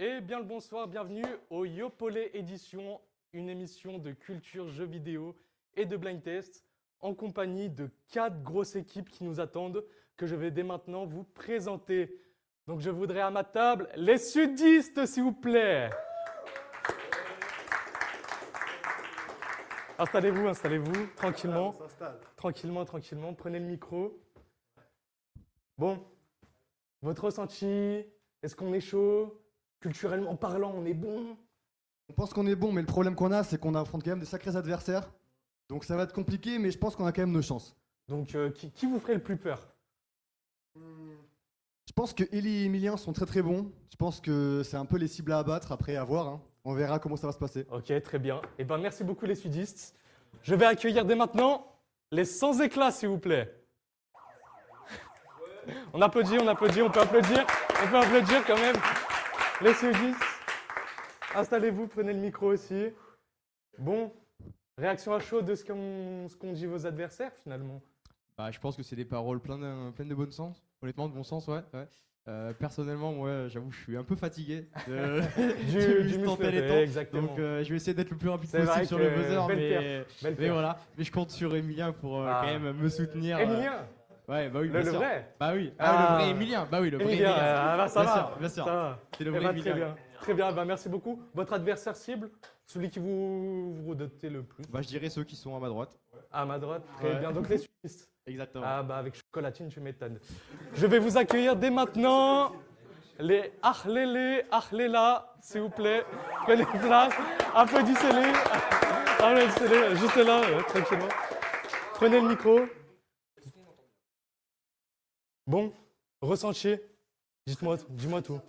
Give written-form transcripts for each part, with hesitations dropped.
Et bien le bonsoir, bienvenue au Yopolé Édition, une émission de culture, jeux vidéo et de blind test en compagnie de 4 grosses équipes qui nous attendent que je vais dès maintenant vous présenter. Donc je voudrais à ma table les sudistes s'il vous plaît. Installez-vous, tranquillement. Tranquillement, prenez le micro. Bon, votre ressenti, est-ce qu'on est chaud? Culturellement parlant, on est bon? On pense qu'on est bon, mais le problème qu'on a, c'est qu'on affronte quand même des sacrés adversaires. Donc ça va être compliqué, mais je pense qu'on a quand même nos chances. Donc qui vous ferait le plus peur? Je pense que Ellie et Emilien sont très très bons. Je pense que c'est un peu les cibles à abattre, après à voir. On verra comment ça va se passer. Ok, très bien. Eh ben, merci beaucoup les sudistes. Je vais accueillir dès maintenant les sans éclat, s'il vous plaît. On applaudit, on peut applaudir quand même. Les sudistes, installez-vous, prenez le micro aussi. Bon, réaction à chaud de ce qu'ont dit vos adversaires finalement. Je pense que c'est des paroles pleines de bon sens. Honnêtement, de bon sens, ouais. Personnellement, moi, j'avoue, je suis un peu fatigué du muscle, exactement. Donc, je vais essayer d'être le plus rapide C'est vrai possible sur le que buzzer, belle mais perf. voilà. Mais je compte sur Emilien pour quand même me soutenir. Emilien, Ouais, bah oui, le bien sûr. vrai. Bah oui, Ah. le vrai Emilien. Bah oui, le vrai Emilien, Emilien. ça Bien va, sûr, bien sûr. ça va. C'est le Eh vrai ben, Emilien. très bien, ben, merci beaucoup. Votre adversaire cible, celui qui vous redoutez le plus? Je dirais ceux qui sont à ma droite. À ma droite, très Ouais. bien. Donc les sudistes. Exactement. Ah bah avec chocolatine, tu m'étonnes. Je vais vous accueillir dès maintenant les Ahlela, s'il vous plaît. Prenez place, applaudissez-les. Applaudissez-les, juste là, tranquillement. Prenez le micro. Bon, ressenti. Dis-moi tout.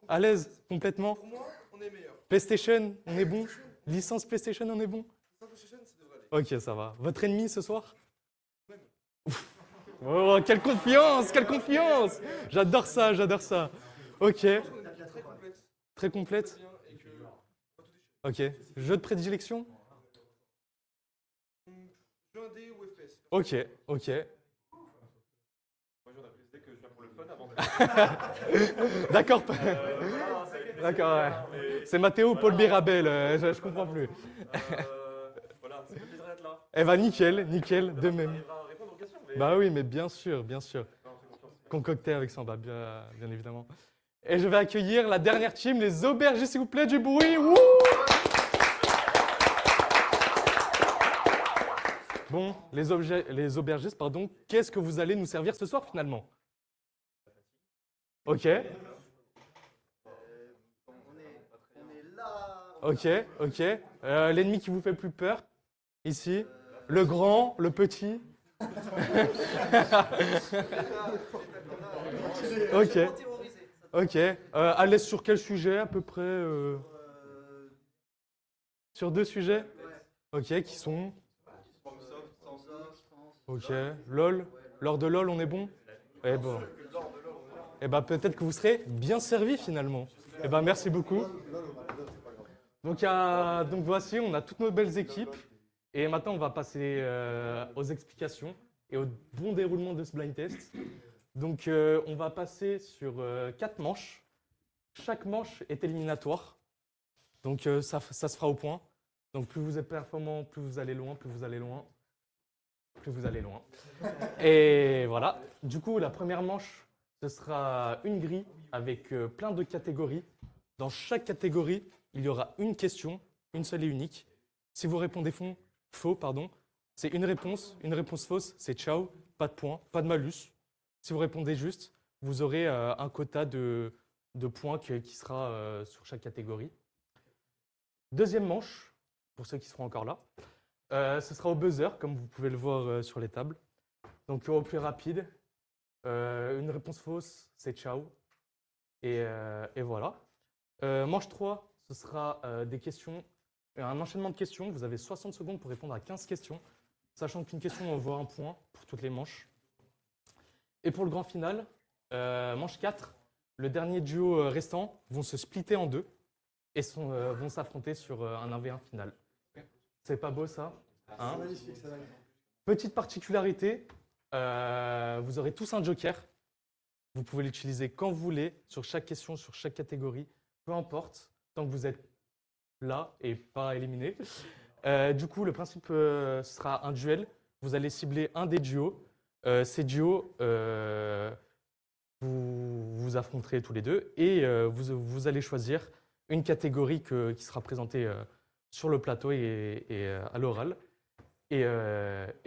À l'aise, complètement. Pour moi, on est meilleur. PlayStation, on est bon. Licence PlayStation, on est bon. Sans PlayStation, ça devrait aller. Ok, ça va. Votre ennemi ce soir? Oh, quelle confiance! J'adore ça. Ok, Je pense qu'on est très complexe, très complète. bien, et que on va tout déchirer. Ok, jeu de prédilection? Jeu indé ou FPS. Ok. Moi, j'en ai précisé que je viens pour le fun avant. D'accord. C'est D'accord, ouais. C'est Mathéo ou Paul Mirabel, je comprends plus. voilà, c'est le plaisir d'être là. Eh ben nickel, de même. Il va répondre aux questions. Mais... Bah oui, mais bien sûr. Non, fais confiance. Concocté avec Samba, bien évidemment. Et je vais accueillir la dernière team, les aubergistes, s'il vous plaît, du bruit. Wouh! Bon, les aubergistes, pardon, qu'est-ce que vous allez nous servir ce soir finalement? Ok. Ok. L'ennemi qui vous fait le plus peur, ici. Le grand, le petit. Ok. À l'aise sur quel sujet à peu près Sur 2 sujets? Ok, qui sont? Ok. LOL. Lors de LOL, on est bon? Eh ben, peut-être que vous serez bien servi finalement. Eh ben, merci beaucoup. Donc voici, on a toutes nos belles équipes. Et maintenant, on va passer aux explications et au bon déroulement de ce blind test. Donc, on va passer sur 4 manches. Chaque manche est éliminatoire. Donc, ça se fera au point. Donc, plus vous êtes performant, plus vous allez loin. Et voilà. Du coup, la première manche, ce sera une grille avec plein de catégories. Dans chaque catégorie, il y aura une question, une seule et unique. Si vous répondez faux, c'est une réponse fausse, c'est ciao, pas de points, pas de malus. Si vous répondez juste, vous aurez un quota de points qui sera sur chaque catégorie. Deuxième manche, pour ceux qui seront encore là, ce sera au buzzer, comme vous pouvez le voir sur les tables. Donc au plus rapide, une réponse fausse, c'est ciao. Et voilà. Manche 3, ce sera des questions, un enchaînement de questions. Vous avez 60 secondes pour répondre à 15 questions, sachant qu'une question envoie un point pour toutes les manches. Et pour le grand final, manche 4, le dernier duo restant vont se splitter en 2 et vont s'affronter sur un 1v1 final. C'est pas beau ça, hein? C'est magnifique. Petite particularité, vous aurez tous un joker. Vous pouvez l'utiliser quand vous voulez, sur chaque question, sur chaque catégorie. peu importe, tant que vous êtes là et pas éliminé. Du coup, le principe sera un duel. Vous allez cibler un des duos. Ces duos, vous vous affronterez tous les deux et vous allez choisir une catégorie qui sera présentée sur le plateau et à l'oral. Et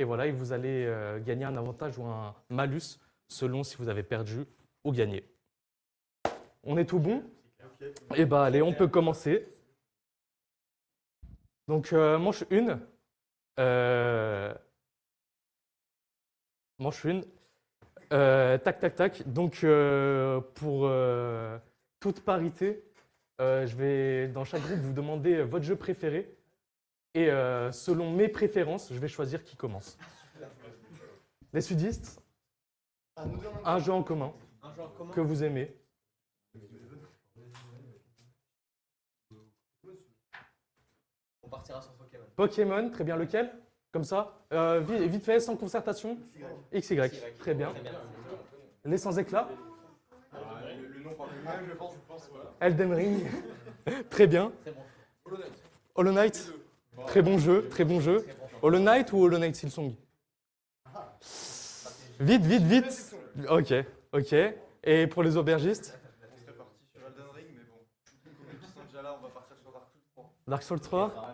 voilà, et vous allez gagner un avantage ou un malus selon si vous avez perdu ou gagné. On est tout bon? Eh bien, allez, on peut commencer. Donc, manche 1. Manche 1. Tac, tac, tac. Donc, pour toute parité, je vais, dans chaque groupe, vous demander votre jeu préféré. Et selon mes préférences, je vais choisir qui commence. Les sudistes, un jeu en commun que vous aimez. On partira sur Pokémon. Pokémon, très bien, lequel? Comme ça, vite fait, sans concertation. XY, très bien. Les sans éclat. Le nom par lui-même, je pense, voilà. Elden Ring, très bien. Très bon. Hollow Knight, très bon jeu, très bon jeu. Hollow Knight ou Hollow Knight Silksong? Vite, vite, vite. Ok, ok. Et pour les aubergistes? On serait parti sur Elden Ring, mais bon. Comme ils sont déjà là, on va partir sur Dark Souls 3. Dark Souls 3?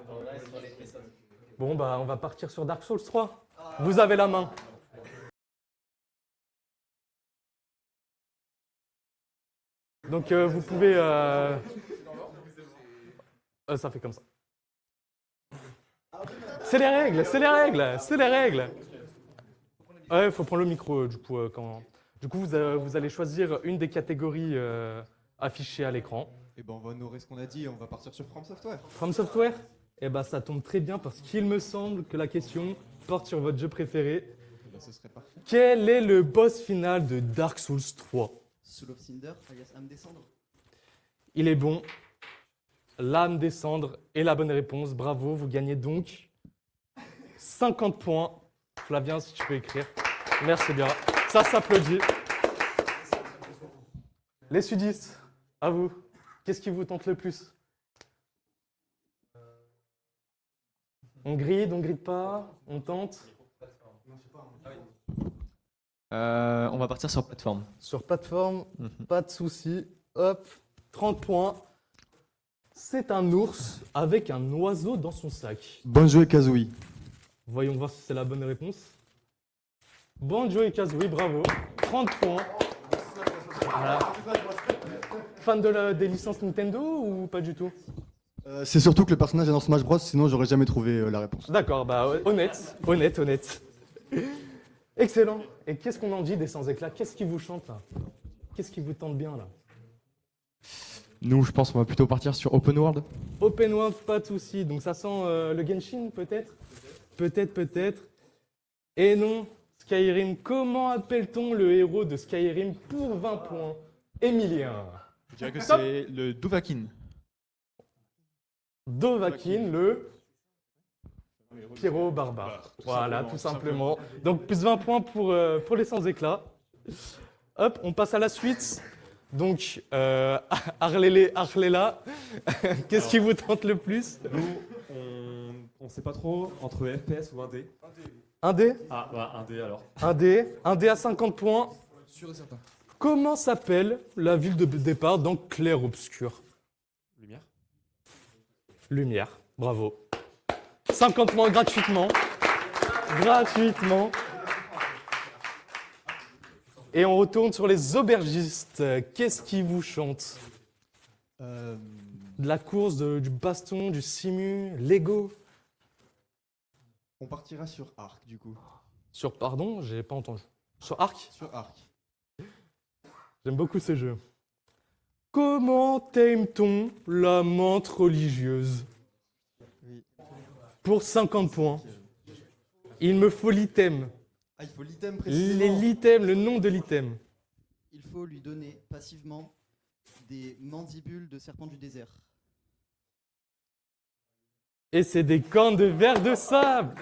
Bon, bah, on va partir sur Dark Souls 3. Vous avez la main. Donc, vous pouvez... ça fait comme ça. C'est les règles, c'est les règles, c'est les règles. Ouais, il faut prendre le micro, du coup, quand... Du coup, vous allez choisir une des catégories affichées à l'écran. Et ben on va honorer ce qu'on a dit et on va partir sur From Software. From Software? Eh ben, ça tombe très bien parce qu'il me semble que la question porte sur votre jeu préféré. Et ben ce serait parfait. Quel est le boss final de Dark Souls 3? Soul of Cinder, alias âme des cendres. Il est bon. L'âme des cendres est la bonne réponse. Bravo, vous gagnez donc 50 points. Flavien, si tu peux écrire. Merci bien. Ça s'applaudit. Les sudistes, à vous. Qu'est-ce qui vous tente le plus? On grille pas, on tente. On va partir sur plateforme. Sur plateforme, pas de souci. Hop, 30 points. C'est un ours avec un oiseau dans son sac. Banjo et Kazooie. Voyons voir si c'est la bonne réponse. Banjo et Kazooie, bravo. 30 points. Voilà. Fan des licences Nintendo ou pas du tout? C'est surtout que le personnage est dans Smash Bros, sinon j'aurais jamais trouvé la réponse. D'accord, bah honnête. Excellent. Et qu'est-ce qu'on en dit des sans éclats? Qu'est-ce qui vous chante là? Qu'est-ce qui vous tente bien là? Nous, je pense qu'on va plutôt partir sur Open World. Open World, pas de souci. Donc ça sent le Genshin peut-être? Peut-être. Et non, Skyrim. Comment appelle-t-on le héros de Skyrim pour 20 points? Emilien. Je dirais que c'est le Dovahkiin. Dovahkiin, le Pyro barbare. Voilà, tout simplement. Donc plus 20 points pour les sans éclat. Hop, on passe à la suite. Donc, Arléla, qu'est-ce qui vous tente le plus? Nous, on sait pas trop entre FPS ou 1D. Un dé? Ah, bah 1D alors. Un dé à 50 points. Sûr et certain. Comment s'appelle la ville de départ dans Clair Obscur? Lumière. Lumière, bravo. 50 points gratuitement. Gratuitement. Et on retourne sur les aubergistes. Qu'est-ce qui vous chante? De la course, du baston, du simu, Lego? On partira sur Arc du coup. Sur, pardon, j'ai pas entendu. Sur Arc? Sur Arc. J'aime beaucoup ce jeu. Comment t'aime-t-on la menthe religieuse? Oui. Pour 50 points. Il me faut l'item. Ah, il faut l'item précisément. L'item, le nom de l'item. Il faut lui donner passivement des mandibules de serpent du désert. Et c'est des cornes de verre de sable.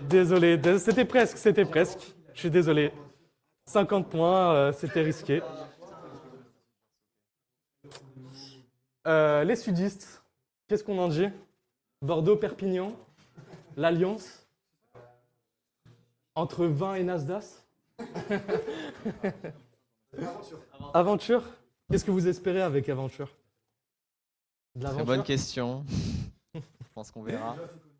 Désolé, c'était presque. Je suis désolé. 50 points, c'était risqué. Les sudistes, qu'est-ce qu'on en dit? Bordeaux, Perpignan, l'Alliance, entre Vin et Nasdas. Aventure. Qu'est-ce que vous espérez avec Aventure? De Très l'aventure. bonne question. Je pense qu'on verra.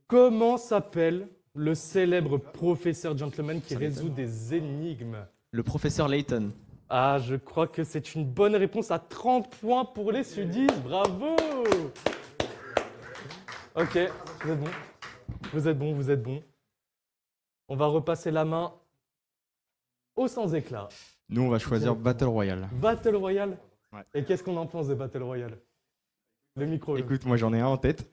Comment s'appelle le célèbre professeur gentleman qui Ça résout des énigmes? Le professeur Layton. Ah, je crois que c'est une bonne réponse à 30 points pour les sudistes. Bravo! Ok, vous êtes bon. Vous êtes bon, vous êtes bon. On va repasser la main au sans éclat. Nous, on va choisir Battle Royale. Battle Royale. Ouais. Et qu'est-ce qu'on en pense de Battle Royale? Le micro. là. Écoute, moi j'en ai un en tête.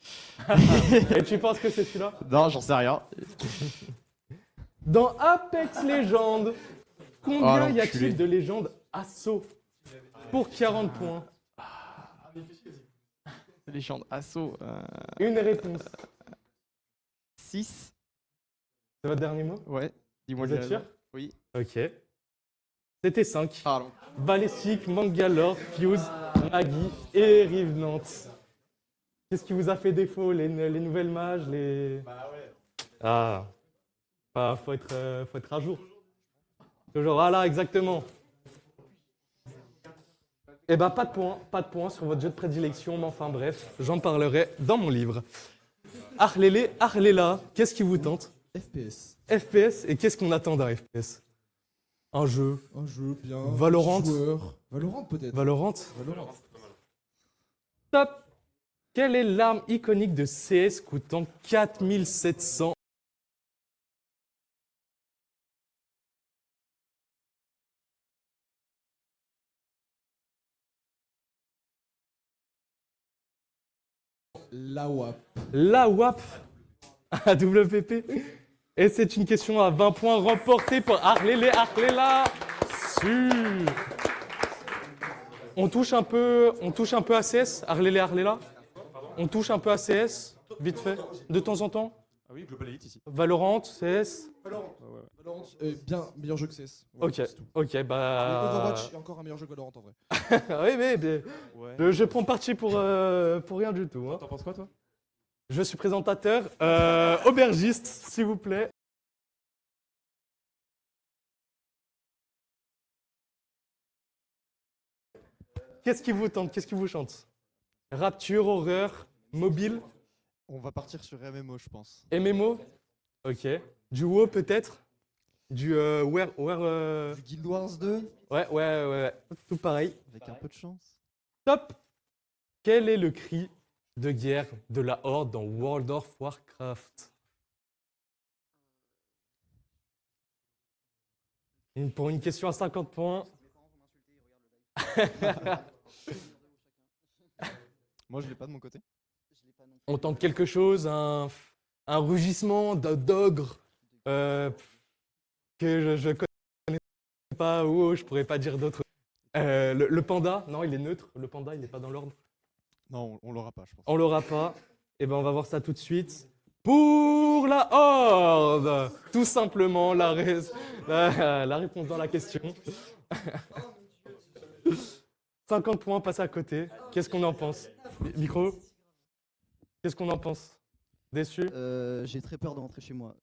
Et tu penses que c'est celui-là? Non, j'en sais rien. Dans Apex Legends, combien Oh, y a-t-il l'enculé. de légendes assaut pour 40 points? Légende assaut. Une réponse. 6. C'est votre dernier mot? Ouais. Dis-moi Vous le êtes sûr? Oui. Ok. C'était 5. Pardon. Ballistic, Mangalore, Fuse, Maggie et Revenant. Qu'est-ce qui vous a fait défaut? Les nouvelles mages, les... Bah ouais. Ah. Faut être à jour. Toujours, ah là, exactement. Eh ben, pas de points sur votre jeu de prédilection, mais enfin bref, j'en parlerai dans mon livre. Arlélé, Arléla, qu'est-ce qui vous tente? FPS. FPS, et qu'est-ce qu'on attend d'un FPS? Un jeu. Un jeu bien. Valorant. Joueur. Valorant peut-être. Valorant. Valorant. Top. Quelle est l'arme iconique de CS coûtant 4700? La WAP. La WAP à WPP. Et c'est une question à 20 points remportée par Arlélé Arléla. Sûr. On touche un peu à CS, Arlélé Arléla. On touche un peu à CS, vite fait, de temps en temps. Ah oui, Global Elite ici. Valorant, CS. Valorant, bien meilleur jeu que CS. Ok, c'est tout. ok, Et bah. Overwatch est encore un meilleur jeu que Valorant en vrai. Oui, mais Ouais. je prends parti pour rien du tout. hein. T'en penses quoi, toi? Je suis présentateur. Aubergiste, s'il vous plaît. Qu'est-ce qui vous tente? Qu'est-ce qui vous chante? Rapture, horreur, mobile, On va partir sur MMO, je pense. MMO? Ok. Du WoW peut-être? Du Du Guild Wars 2, Ouais. Tout pareil. avec un peu de chance. Top! Quel est le cri de guerre de la Horde dans World of Warcraft? Pour une question à 50 points. Moi, je l'ai pas de mon côté. On tente quelque chose, un rugissement d'ogre que je connais pas, ou je pourrais pas dire d'autres. Le panda, non, il est neutre. Le panda, il n'est pas dans l'ordre. Non, on l'aura pas, je pense. On l'aura pas. Eh ben, on va voir ça tout de suite. Pour la Horde, tout simplement la réponse dans la question. 50 points passés à côté. Qu'est-ce qu'on en pense? Micro? Qu'est-ce qu'on en pense? Déçu? J'ai très peur de rentrer chez moi.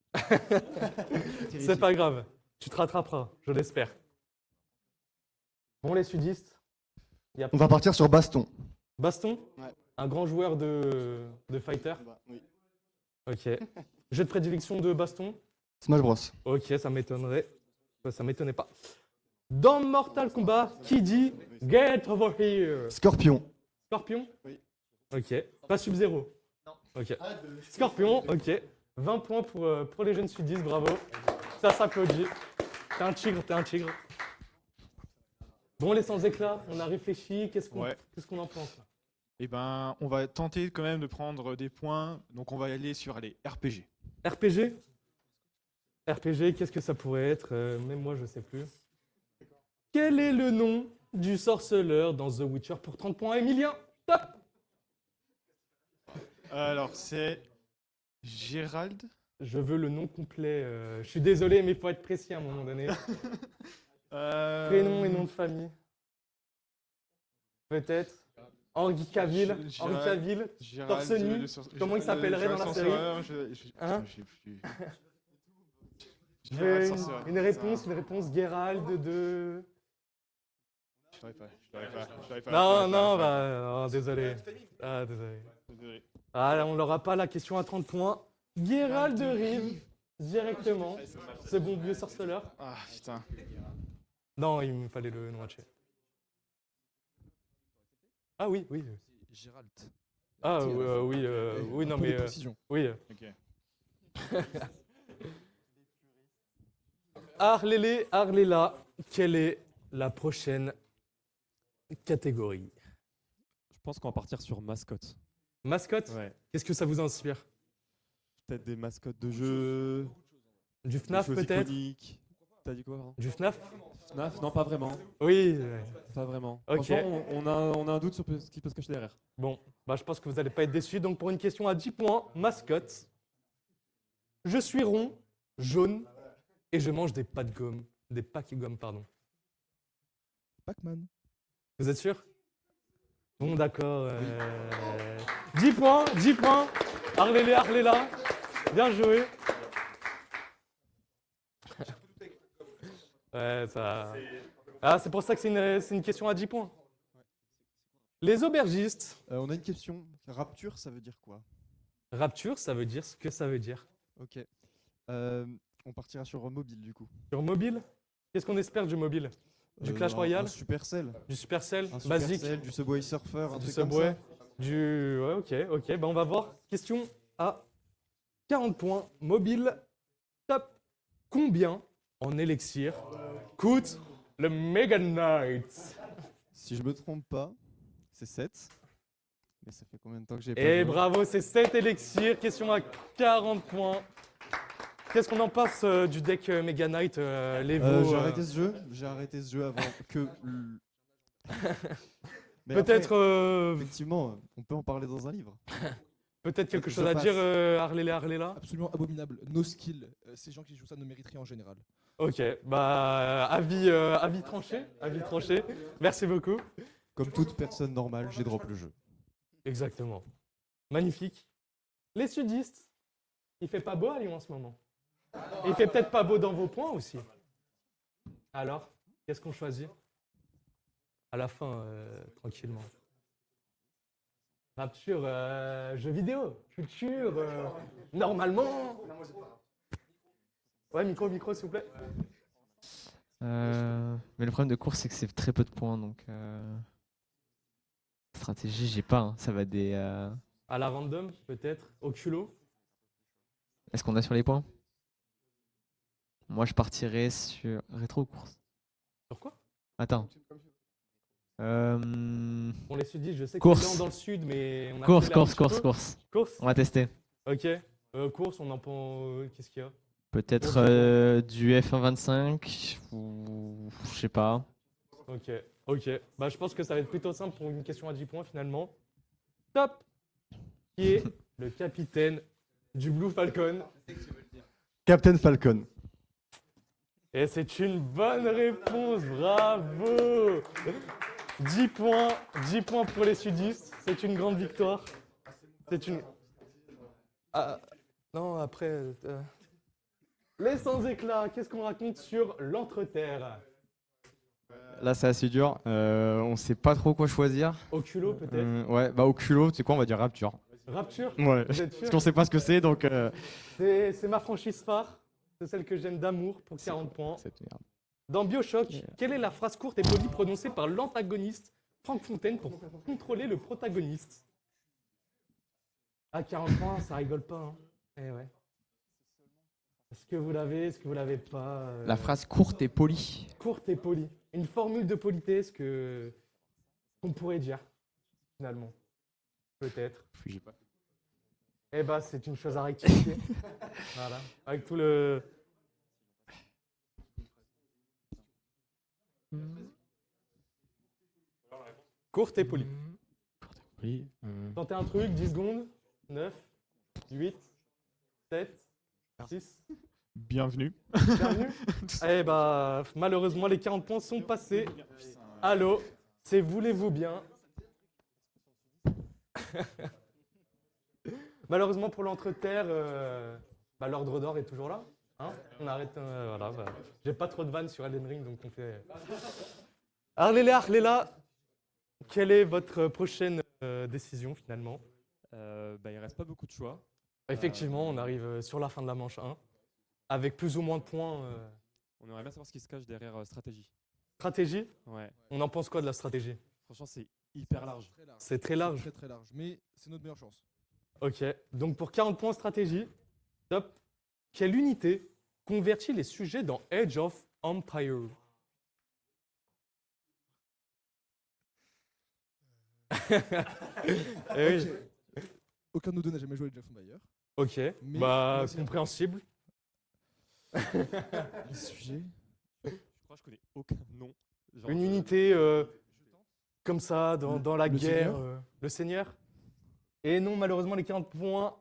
C'est pas grave. Tu te rattraperas, je l'espère. Bon, les sudistes, On va partir sur Baston. Baston? Ouais. Un grand joueur de fighter? Bah, oui. Ok. Jeu de prédilection de Baston? Smash Bros. Ok, ça m'étonnerait. Ça m'étonnait pas. Dans Mortal Kombat, qui dit Get over here? Scorpion. Scorpion? Oui. Ok. Pas Sub-Zero? Non. Ok. Scorpion, ok. 20 points pour les jeunes sudistes, bravo. Ça s'applaudit. T'es un tigre, t'es un tigre. Bon, les sans éclat, on a réfléchi. Qu'est-ce qu'on en pense là? Eh ben, on va tenter quand même de prendre des points. Donc, on va aller sur les RPG. RPG? RPG, qu'est-ce que ça pourrait être? Même moi, je sais plus. Quel est le nom du sorceleur dans The Witcher pour 30 points? Emilien, top! Alors, c'est Gérald. Je veux le nom complet. Je suis désolé, mais il faut être précis à un moment donné. Prénom et nom de famille. Peut-être. Henri Cavill, Gérald- Henri Cavill, Gérald, torse nu. Comment il s'appellerait dans la série? Hein? Je veux une réponse Geralt de... Je l'aurais pas. Non, non, bah, désolé. Ah, désolé. Ah, on n'aura pas la question à 30 points. Geralt de Rive, directement. Ce bon vieux sorceleur. Ah, putain. Non, il me fallait le nom entier. Ah oui, oui. Gérald. Ah oui, oui, non mais... précision. oui. Ok. Arlélé, Arléla, quelle est la prochaine catégorie? Je pense qu'on va partir sur mascotte. Mascotte? Ouais. Qu'est-ce que ça vous inspire? Peut-être des mascottes de jeux. Du FNAF des choses peut-être? iconiques. T'as dit quoi, pardon? Du FNAF? FNAF? Non, pas vraiment. Oui. Pas vraiment. Ok. Franchement, on a un doute sur ce qui peut se cacher derrière. Bon, bah, je pense que vous n'allez pas être déçus. Donc pour une question à 10 points, mascotte. Je suis rond, jaune, et je mange des pâtes gomme. Des paquets gomme, pardon. Pac-Man. Vous êtes sûr? Bon, d'accord. 10 points, 10 points. Arlélé, Arléla. Bien joué. Ouais, ça... Ah, c'est pour ça que c'est une question à 10 points. Les aubergistes. On a une question. Rapture, ça veut dire quoi? Rapture, ça veut dire ce que ça veut dire. Ok. On partira sur mobile du coup. Sur mobile? Qu'est-ce qu'on espère du mobile? Du Clash Royale? Un Supercell. Du Supercell? Un Basique? Supercell, du Subway Surfer, un Du truc comme Subway? ça. Du... Ouais, ok. Bah, on va voir. Question à 40 points. Mobile, top. Combien en élixir coûte le Mega Knight? Si je me trompe pas, c'est 7. Mais ça fait combien de temps que j'ai pas Et joué? bravo, c'est 7 élixirs. Question à 40 points. Qu'est-ce qu'on en pense du deck Mega Knight, l'Evo? J'ai arrêté ce jeu. J'ai arrêté ce jeu avant que. Mais Peut-être après, effectivement, on peut en parler dans un livre. peut-être quelque Je chose à passe. dire, Arléla, Arléla? Absolument abominable. No skill. Ces gens qui jouent ça ne méritent rien en général. Ok, bah avis tranché, avis tranché. Merci beaucoup. Comme toute personne normale, j'ai drop le jeu. Exactement. Magnifique. Les sudistes, il fait pas beau à Lyon en ce moment. Et il fait peut-être pas beau dans vos points aussi. Alors, qu'est-ce qu'on choisit? À la fin, tranquillement. Rapture, jeux vidéo, culture, normalement. Ouais, micro, s'il vous plaît. Mais le problème de course, c'est que c'est très peu de points, donc... Stratégie, j'ai pas, hein. Ça va des... À la random, peut-être. Au culot. Est-ce qu'on a sur les points? Moi, je partirais sur rétro ou course. Sur quoi? Attends. Pour les sudistes, je sais Course. qu'on est dans le sud, mais... on a Course, accéléré un course, petit course, peu. course. Course. On va tester. Ok. Course, on en pense... Qu'est-ce qu'il y a? Peut-être du F1.25 ou... Je sais pas. Ok. Bah, je pense que ça va être plutôt simple pour une question à 10 points, finalement. Top! Qui est le capitaine du Blue Falcon? Captain Falcon. Et c'est une bonne réponse, bravo! 10 points pour les sudistes, c'est une grande victoire. C'est une... Ah, non, après... Les sans éclat, qu'est-ce qu'on raconte sur l'entreterre? Là, c'est assez dur. On sait pas trop quoi choisir. Au culot, peut-être? Ouais, bah au culot, tu sais quoi, on va dire Rapture. Rapture? Ouais, Vous êtes sûr? parce qu'on sait pas ce que c'est, donc... C'est ma franchise phare, c'est celle que j'aime d'amour pour 40 points. Cette merde. Dans BioShock, quelle est la phrase courte et polie prononcée par l'antagoniste Frank Fontaine pour contrôler le protagoniste? À 40 points, ça rigole pas, hein. Eh ouais. Est-ce que vous l'avez? Est-ce que vous l'avez pas? La phrase courte et polie. Courte et polie. Une formule de politesse qu'on pourrait dire, finalement. Peut-être. J'ai pas. Eh bah, c'est une chose à rectifier. Voilà. Avec tout le... Courte et polie. Oui. Tentez un truc, 10 secondes. 9, 8, 7, 6. Bienvenue. Bienvenue. Eh bah, malheureusement, les 40 points sont passés. Allô, c'est voulez-vous bien? Malheureusement pour l'entreterre, l'ordre d'or est toujours là. Hein, on arrête. Voilà, j'ai pas trop de vannes sur Elden Ring, donc on fait. Arléla, quelle est votre prochaine décision finalement? Il reste pas beaucoup de choix. Effectivement, on arrive sur la fin de la manche 1, avec plus ou moins de points. On aimerait bien savoir ce qui se cache derrière stratégie. Stratégie? Ouais. On en pense quoi de la stratégie? Franchement, c'est hyper large. C'est très large. Très très large, mais c'est notre meilleure chance. Ok, donc pour 40 points stratégie, top. Quelle unité convertit les sujets dans Age of Empire? Eh oui. Aucun de nous deux n'a jamais joué à Age of Empires. Ok, Mais bah on a bien compréhensible. Les sujets. Je crois que je connais aucun nom. Genre, Une unité comme ça, dans la le guerre. Seigneur Le Seigneur. Et non, malheureusement, les 40 points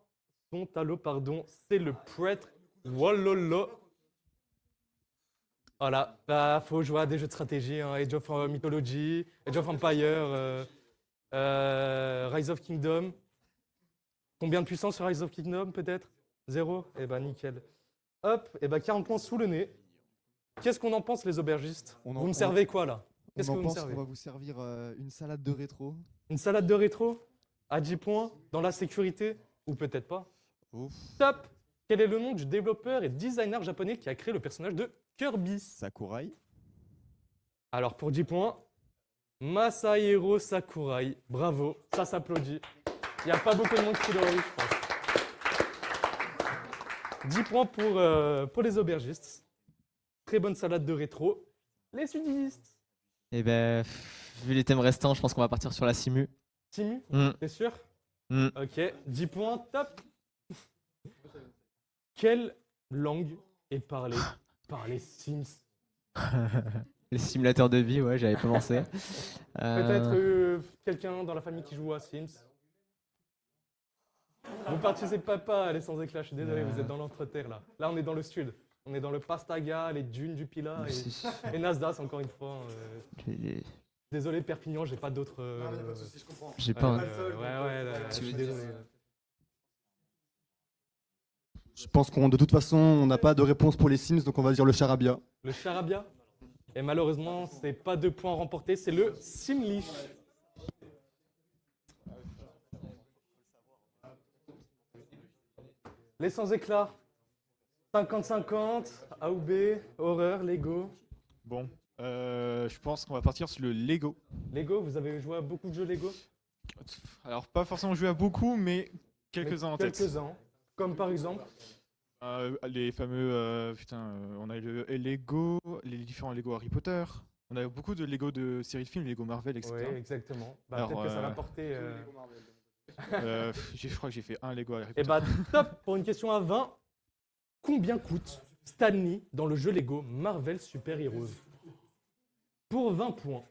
sont à l'eau, pardon. C'est le prêtre. Wololo. Voilà, bah, faut jouer à des jeux de stratégie, hein. Age of Mythology, Age of Empire, Rise of Kingdom. Combien de puissance sur Rise of Kingdom, peut-être? 0? Eh ben, nickel. Hop, et ben 40 points sous le nez. Qu'est-ce qu'on en pense, les aubergistes? Vous me servez quoi, là? Qu'est-ce que On vous en me pense servez? qu'on va vous servir une salade de rétro. Une salade de rétro? À 10 points? Dans la sécurité? Ou peut-être pas? Ouf. Top! Quel est le nom du développeur et designer japonais qui a créé le personnage de Kirby? Sakurai. Alors, pour 10 points, Masahiro Sakurai. Bravo, ça s'applaudit. Il n'y a pas beaucoup de monde qui l'aurait eu, je pense. 10 points pour les aubergistes. Très bonne salade de rétro. Les sudistes. Et vu les thèmes restants, je pense qu'on va partir sur la simu. Timu, Mm. t'es sûr? Mm. Ok, 10 points, top. Quelle langue est parlée par les Sims? Les simulateurs de vie, ouais, j'avais pas pensé. Peut-être quelqu'un dans la famille qui joue à Sims. Vous participez pas à les sans éclat, je suis désolé, vous êtes dans l'entreterre là. Là, on est dans le sud. On est dans le Pastaga, les dunes du Pilat et Nasdaq, encore une fois. Désolé, Perpignan, j'ai pas d'autres. Non, mais y a pas de souci, je comprends. J'ai pas. Je suis désolé. Je pense qu'on de toute façon on n'a pas de réponse pour les Sims, donc on va dire le charabia. Le charabia. Et malheureusement, c'est pas 2 points remportés, c'est le Simlish. Les sans éclat. 50-50, A ou B, horreur, Lego. Bon, je pense qu'on va partir sur le Lego. Lego, vous avez joué à beaucoup de jeux Lego? Alors, pas forcément joué à beaucoup, mais quelques-uns en tête. Quelques-uns. Comme par exemple? Les fameux. On a le Lego, les différents Lego Harry Potter. On a beaucoup de Lego de séries de films, Lego Marvel, etc. Oui, exactement. Bah, Alors, peut-être que ça va porter. Je crois que j'ai fait un Lego Harry Et Potter. bah, top pour une question à 20. Combien coûte Stanley dans le jeu Lego Marvel Super Heroes? Pour 20 points.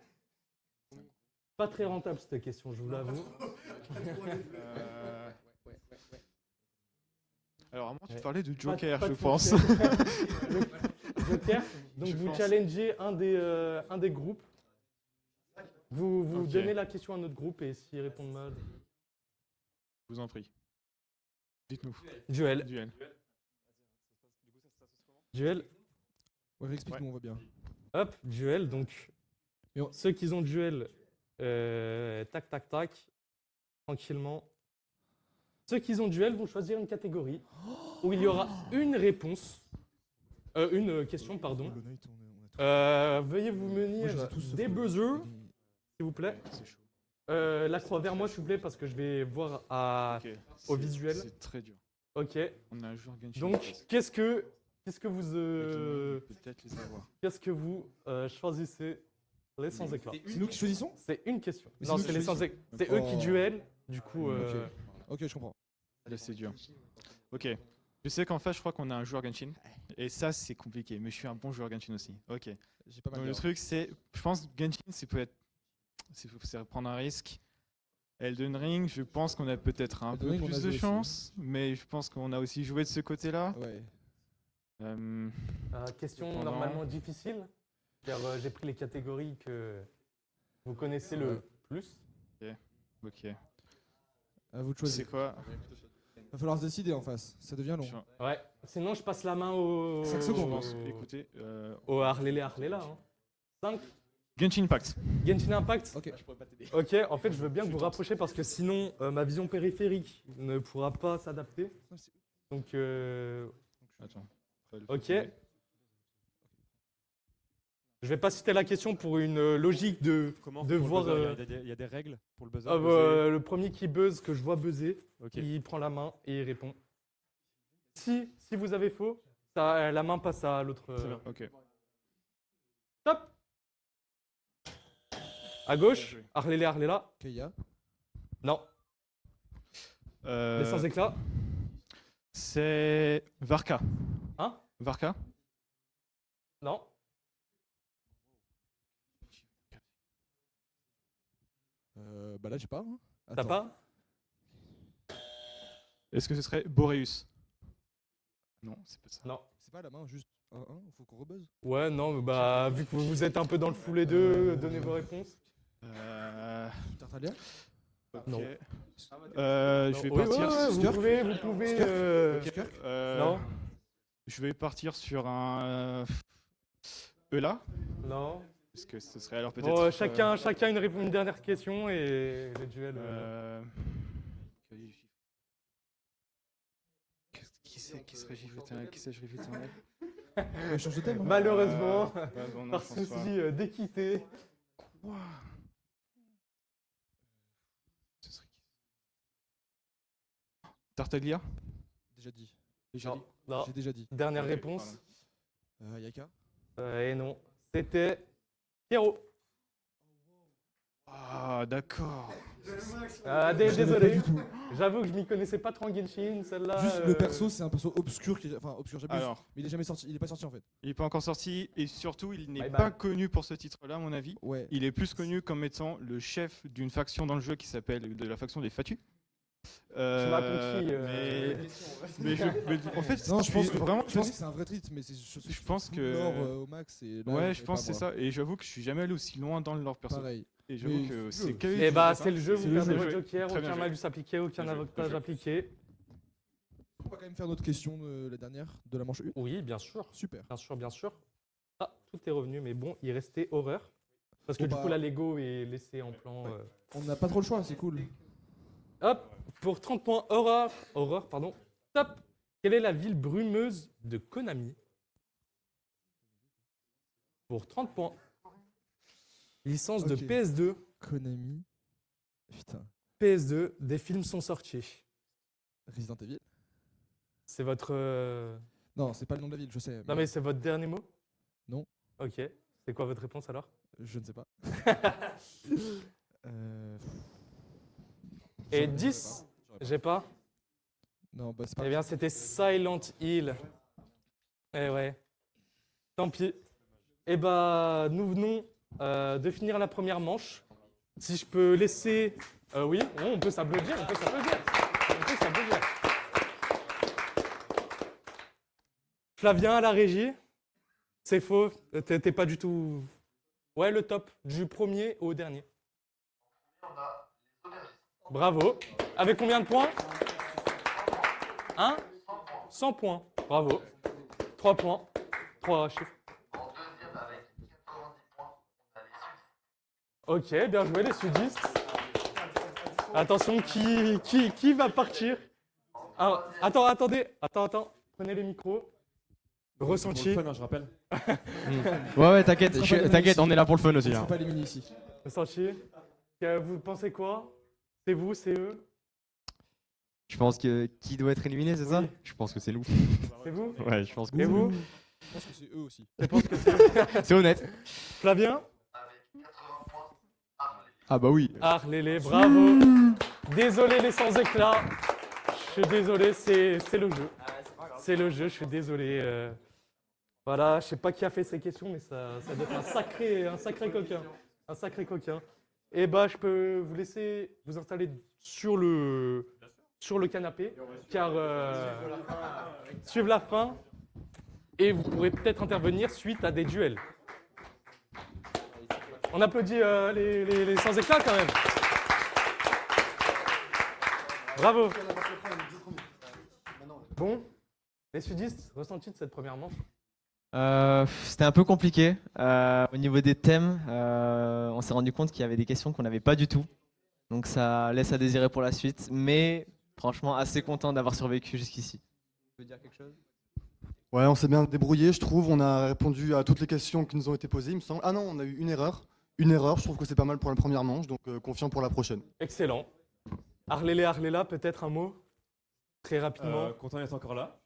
Pas très rentable cette question, je vous l'avoue. Alors, à moi, tu parlais de Joker, Pas je de pense. Joker, donc Je vous pense. challengez un des groupes. Vous Ok. donnez la question à notre groupe et s'ils répondent mal. Je vous en prie. Dites-nous. Duel. Ouais, explique-nous, on va bien. Hop, duel. Donc, ceux qui ont duel, tac, tac, tac, tranquillement. Ceux qui ont duel vont choisir une catégorie où il y aura une réponse, une question, pardon. Veuillez vous munir des buzzers, s'il vous plaît. La croix vers moi, s'il vous plaît, parce que je vais voir au visuel. C'est très dur. Ok. On a un joueur Genshin. Donc, qu'est-ce que vous Peut-être les avoir. qu'est-ce que vous choisissez les sans éclat? C'est nous qui choisissons? C'est une question. Mais Non, c'est nous c'est qui les sans choisissons. éclat. C'est eux qui Oh. duellent. Du coup. Ok, je comprends. Là, c'est dur. Ok. Je sais qu'en face, je crois qu'on a un joueur Genshin. Et ça, c'est compliqué. Mais je suis un bon joueur Genshin aussi. Ok. J'ai pas mal Donc, le d'heures. truc, c'est. Je pense que Genshin, c'est prendre un risque. Elden Ring, je pense qu'on a peut-être un Elden peu Ring, on a plus de joué aussi. chance. Mais je pense qu'on a aussi joué de ce côté-là. Ouais. Question Cependant- normalement difficile. Car j'ai pris les catégories que vous connaissez le plus. Ok. À vous de choisir. C'est quoi? Va falloir se décider en face. Ça devient long. Ouais. Sinon, je passe la main au. 5 secondes. Je pense, écoutez. Au Harley-Lela. 5. Genshin Impact. Genshin Impact. Ok. Ok, en fait, je veux bien que vous rapprochiez parce que sinon, ma vision périphérique ne pourra pas s'adapter. Donc, Attends. ok. Je vais pas citer la question pour une logique de voir. Il y a des règles pour le buzzer. Le premier qui buzz, que je vois buzzer, Ok. il prend la main et il répond. Si vous avez faux, la main passe à l'autre. Très bien. Ok. Top. À gauche, Arlela. Keia. Non. Les sans éclat. C'est Varka. Hein? Varka? Non. Bah là, j'ai pas. Hein. T'as Attends. pas? Est-ce que ce serait Boreus? Non, c'est pas ça. Non. C'est pas la main, juste 1-1. Faut qu'on rebuzz. Ouais, non, bah vu que vous êtes un peu dans le fou les deux, donnez vos réponses. Tartaglia. Ok. Non. Je vais Oui, partir. ouais, vous pouvez. Non. Je vais partir sur un Eula. Non. Parce que ce serait alors peut-être. Bon, chacun une dernière question et le duel. Qui serait Gifetin? Qui serait Gifetin? Change de thème. Hein. Malheureusement, non, par je pense pas. souci d'équité. Quoi? Ce serait qui? Tartaglia? Déjà dit. Non. J'ai déjà dit. Dernière Ok, réponse. Yaka. Et non. C'était Pierrot. Ah, d'accord. Désolé. J'avoue que je m'y connaissais pas trop en Genshin, celle-là. Juste le perso, c'est un perso obscur, enfin obscur, j'abuse. Alors. Mais il est jamais sorti, il est pas sorti en fait. Il n'est pas encore sorti et surtout il n'est Bye pas bye. connu pour ce titre-là à mon avis. Ouais. Il est plus connu comme étant le chef d'une faction dans le jeu qui s'appelle de la faction des Fatu. Tu m'as compris. Mais en fait, Non, je pense que vraiment, je pense que c'est un vrai titre, mais c'est je pense que lore au max. Et là, ouais, je je pense que c'est pas, ça. Et j'avoue que je suis jamais allé aussi loin dans le lore perso. Pareil. Et j'avoue Mais que c'est c'est que. Et bah, c'est le jeu, vous le perdez jeu. votre joker, Très bien aucun joué. malus appliqué, aucun Bien joué, avantage bien joué. appliqué. On va quand même faire notre question, la dernière, de la manche 1. Oui, bien sûr. Super. Bien sûr. Ah, tout est revenu, mais bon, il restait horreur. Parce que Bon, du bah, coup, la Lego est laissée en plan. On n'a pas trop le choix, c'est cool. Hop, pour 30 points, horreur, pardon. Top. Quelle est la ville brumeuse de Konami? Pour 30 points. Licence de Ok. PS2. Konami. Putain. PS2, des films sont sortis. Resident Evil. C'est votre. Non, c'est pas le nom de la ville, je sais. Non, mais c'est votre dernier mot? Non. Ok. C'est quoi votre réponse alors? Je ne sais pas. Et 10? J'ai pas. Non, bah c'est pas. Eh bien, c'était Silent Hill. Eh ouais. Tant pis. Eh bah, nous venons de finir la première manche. Si je peux laisser... oui, on peut s'applaudir, on peut s'applaudir. Flavien à la régie. C'est faux, t'es pas du tout... Ouais, le top, du premier au dernier. Bravo. Avec combien de points? 100 points. Bravo. 3 points. 3 chiffres. Ok, bien joué les sudistes. Attention, qui va partir? Alors, attendez. Prenez les micros. Ressenti. Pour le fun, hein, je rappelle. Ouais, t'inquiète, on est là pour le fun aussi. C'est Hein. pas les mini ici. Ressenti. Vous pensez quoi? C'est vous, c'est eux? Je pense que qui doit être éliminé, c'est ça? Oui. Je pense que c'est nous. C'est vous? Ouais, je pense que Et vous? Je pense que c'est eux aussi. Je pense que c'est c'est honnête. Flavien? Ah bah oui. Lélé, bravo. Désolé les sans éclat. Je suis désolé, c'est le jeu. C'est le jeu, je suis désolé. Voilà, je sais pas qui a fait ces questions, mais ça doit être un sacré coquin. Un sacré coquin. Et bah, je peux vous laisser vous installer sur le canapé, car suivre la fin, et vous pourrez peut-être intervenir suite à des duels. On applaudit les sans éclat quand même. Bravo. Bon, les sudistes, ressenti de cette première manche? C'était un peu compliqué. Au niveau des thèmes, on s'est rendu compte qu'il y avait des questions qu'on n'avait pas du tout. Donc ça laisse à désirer pour la suite. Mais franchement, assez content d'avoir survécu jusqu'ici. Tu veux dire quelque chose? Ouais, on s'est bien débrouillé, je trouve. On a répondu à toutes les questions qui nous ont été posées, il me semble. Ah non, on a eu une erreur. Une erreur, je trouve que c'est pas mal pour la première manche, donc confiant pour la prochaine. Excellent. Arléla, peut-être un mot? Très rapidement. Content d'être encore là.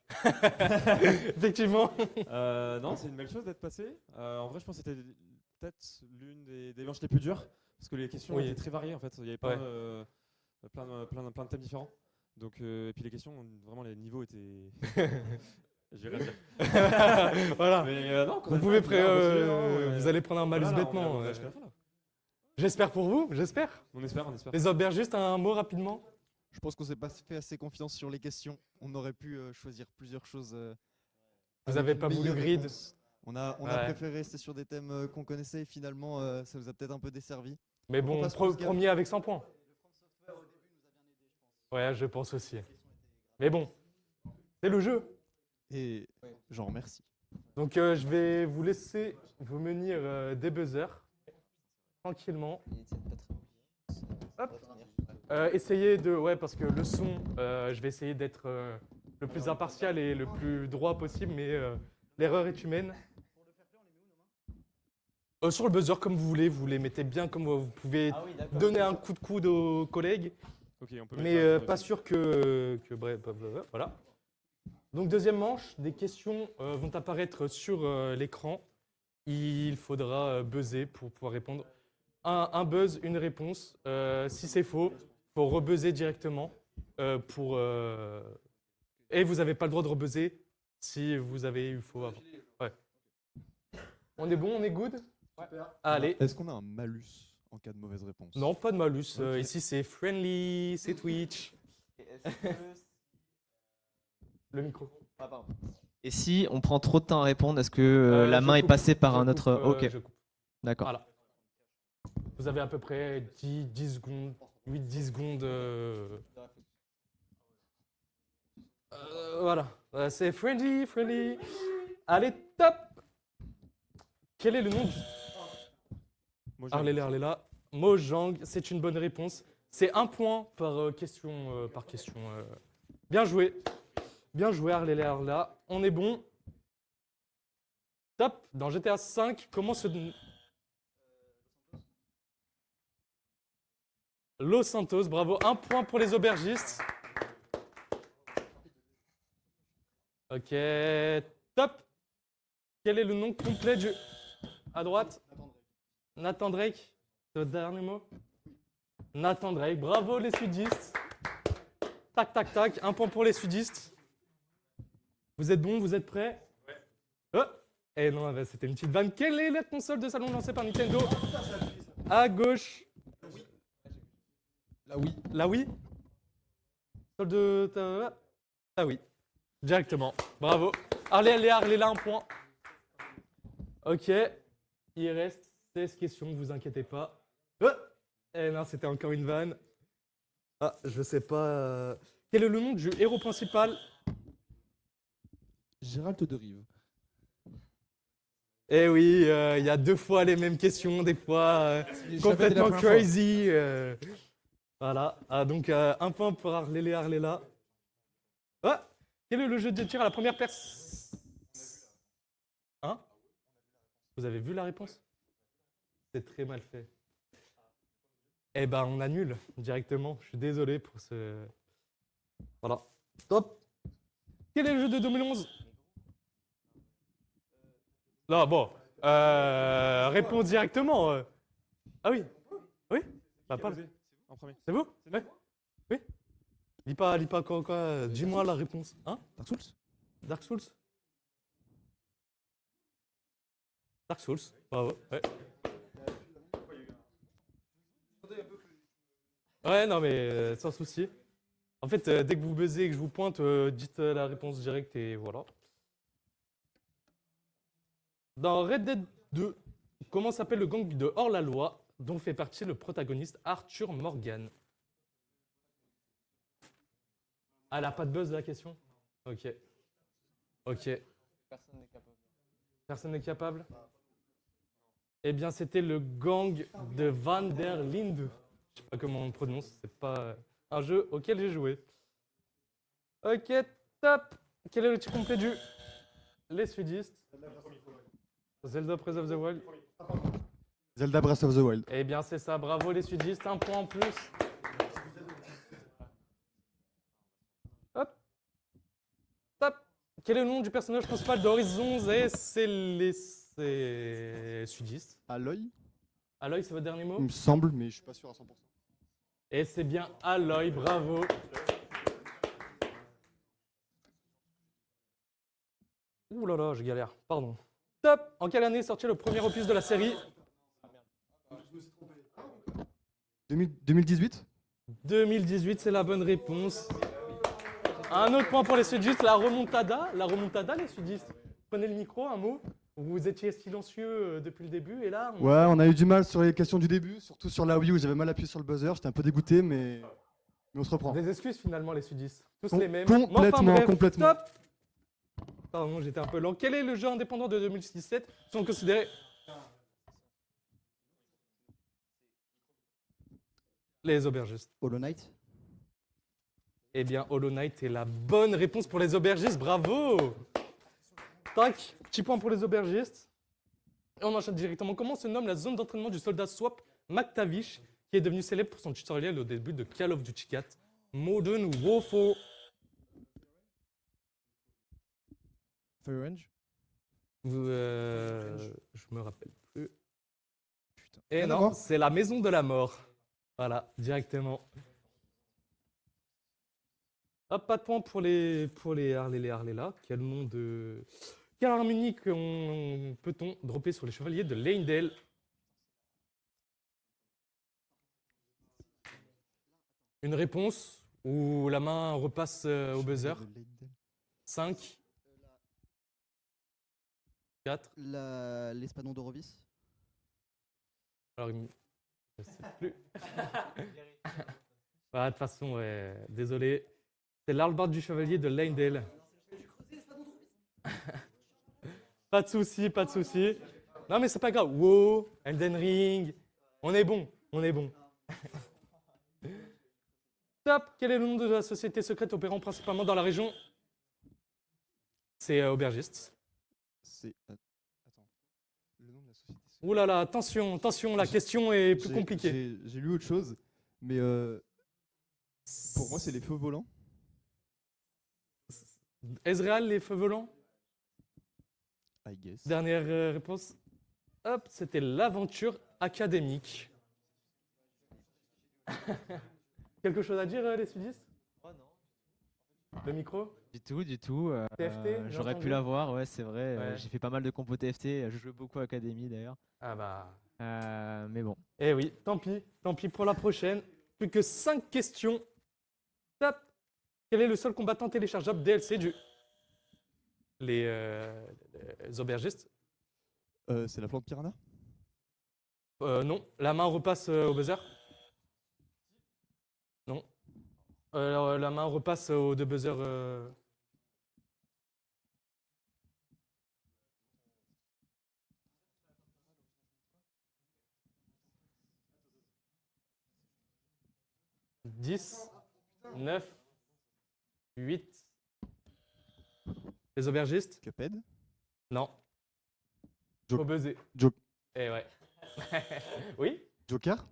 Effectivement. Non, c'est une belle chose d'être passé. En vrai, je pense que c'était peut-être l'une des manches les plus dures. Parce que les questions Oui. étaient très variées en fait. Il y avait Ouais. plein de thèmes différents. Donc, et puis les questions, vraiment les niveaux étaient. Je vais rien dire. Voilà. Mais, non, quand Vous même, pouvez ouais. vous allez prendre un malus Voilà, là, bêtement. on va jusqu'à la fin, là. J'espère pour vous, j'espère. On espère. Les aubergistes, un mot rapidement? Je pense qu'on s'est pas fait assez confiance sur les questions. On aurait pu choisir plusieurs choses. Vous avec avez une pas voulu meilleure grid? réponse. On a Ouais. préféré rester sur des thèmes qu'on connaissait et finalement ça vous a peut-être un peu desservi. Mais Donc, on bon, passe plus gamme. premier avec 100 points. Ouais, je pense aussi. Mais bon, c'est le jeu. Et j'en remercie. Donc je vais vous laisser vous munir des buzzers tranquillement. Hop. Essayez de... Ouais, parce que le son, je vais essayer d'être le plus impartial et le plus droit possible, mais l'erreur est humaine. Sur le buzzer, comme vous les mettez bien, comme vous pouvez donner un coup de coude aux collègues. Ok, on peut Mais mettre ça, pas sûr que bref, voilà. Donc deuxième manche, des questions vont apparaître sur l'écran. Il faudra buzzer pour pouvoir répondre. Un buzz, une réponse. Si c'est faux, il faut rebuzzer directement. Et vous n'avez pas le droit de rebuzzer si vous avez eu faux avant. Ouais. On est bon, on est good? Allez. Est-ce qu'on a un malus en cas de mauvaise réponse? Non, pas de malus. Ok. Ici, c'est friendly, c'est Twitch. Le micro. Et si on prend trop de temps à répondre, est-ce que la je main est coupe, passée par je un autre... coupe, Ok, je coupe. d'accord. Voilà. Vous avez à peu près 10 secondes, 8-10 secondes. Voilà. C'est friendly. Allez, top. Quel est le nom du... Arléla. Mojang, c'est une bonne réponse. C'est un point par question. Bien joué. Bien joué, Arléla. On est bon. Top. Dans GTA V, comment se... Los Santos, bravo. Un point pour les aubergistes. Ok, top. Quel est le nom complet du... À droite? Nathan Drake. C'est votre dernier mot? Nathan Drake, bravo les sudistes. Tac. Un point pour les sudistes. Vous êtes bons, vous êtes prêts? Ouais. Eh non, bah, c'était une petite vanne. Quelle est la console de salon lancée par Nintendo? À gauche. La Wii. Console de... La Wii. Directement. Bravo. Arléla, un point. Ok. Il reste 16 questions, vous inquiétez pas. Eh non, c'était encore une vanne. Ah, je sais pas. Quel est le nom du héros principal? Gérald de Rive. Eh oui, il y a 2 fois les mêmes questions, des fois complètement crazy. Voilà. Ah, donc un point pour Arléla. Ah, quel est le jeu de tir à la première personne? Hein? Vous avez vu la réponse? C'est très mal fait. Eh ben, on annule directement. Je suis désolé pour ce... Voilà. Top. Quel est le jeu de 2011? Non, bon. Réponds directement. Ah oui. Oui? Bah, pas... En premier. C'est vous? Ouais. Oui? Lis pas quoi. Dis-moi la réponse. Hein? Dark Souls? Dark Souls. Bravo. Ouais. Ouais, non, mais sans souci. En fait, dès que vous buzzez et que je vous pointe, dites la réponse directe et voilà. Dans Red Dead 2, comment s'appelle le gang de hors-la-loi dont fait partie le protagoniste Arthur Morgan? Ah, elle a pas de buzz la question? Ok. Ok. Personne n'est capable? Eh bien, c'était le gang de Van der Linde. Je sais pas comment on prononce, c'est pas un jeu auquel j'ai joué. Ok, top. Quel est le titre complet du Les Sudistes? Zelda Breath of the Wild. Zelda Breath of the Wild. Eh bien, c'est ça, bravo les Sudistes, un point en plus. Hop. Top. Quel est le nom du personnage principal d'Horizon et c'est les Sudistes? Aloy, Aloy, c'est votre dernier mot? il me semble, mais je suis pas sûr à 100%. Et c'est bien Aloy, bravo. Ouh là là, je galère, pardon. Top. En quelle année est sorti le premier opus de la série? 2018? 2018, c'est la bonne réponse. Un autre point pour les sudistes, la remontada, les sudistes. Prenez le micro, un mot. Vous étiez silencieux depuis le début et là... Ouais, on a eu du mal sur les questions du début, surtout sur la Wii où j'avais mal appuyé sur le buzzer, j'étais un peu dégoûté, mais on se reprend. Des excuses finalement les sudistes. Tous Com- les mêmes. complètement, Mais enfin, bref, complètement. Top. Pardon, j'étais un peu lent. Quel est le jeu indépendant de 2017 sont considérés... Les aubergistes. Hollow Knight. Eh bien, Hollow Knight est la bonne réponse pour les aubergistes. Bravo! Tac, petit point pour les aubergistes. Et on enchaîne directement. Comment se nomme la zone d'entraînement du soldat Swap McTavish, qui est devenu célèbre pour son tutoriel au début de Call of Duty 4 Modern Warfare? Fire Range. Je me rappelle plus. Putain. Et Rien à non, voir. c'est la maison de la mort. Voilà, directement. Hop, pas de point pour les Harley là. Quel nom de... Quelle arme unique peut-on dropper sur les chevaliers de Leyndell? Une réponse ou la main repasse au buzzer? 5, 4. L'espadon d'Orovis. Alors, je sais plus. Bah, de toute façon, ouais, désolé. C'est l'Arlebarde du chevalier de Leyndell. Pas de souci, pas de souci. Non, mais c'est pas grave. WoW, Elden Ring, on est bon, on est bon. Top. Quel est le nom de la société secrète opérant principalement dans la région? C'est Aubergiste. C'est. Attends. Le nom de la société. Ouh là là, attention, attention, la question est plus J'ai- compliquée. J'ai lu autre chose, mais pour moi, c'est les feux volants. Ezreal, les feux volants? I guess. Dernière réponse. Hop, c'était l'aventure académique. Quelque chose à dire, les sudistes? Oh non. Le micro? Du tout, du tout. TFT, j'ai J'aurais entendu. pu l'avoir, ouais, c'est vrai. Ouais. J'ai fait pas mal de compos TFT. Je joue beaucoup à Academy d'ailleurs. Ah bah. Mais bon. Eh oui, tant pis pour la prochaine. Plus que 5 questions. Top. Quel est le seul combattant téléchargeable DLC du... Les aubergistes? C'est la plante piranha. Non, la main repasse au buzzer. Non. La main repasse au deux buzzer. 10, 9, 8. Les aubergistes? Cuphead. Non. Jo- Au buzzer. Jo- Eh ouais. Oui? Joker?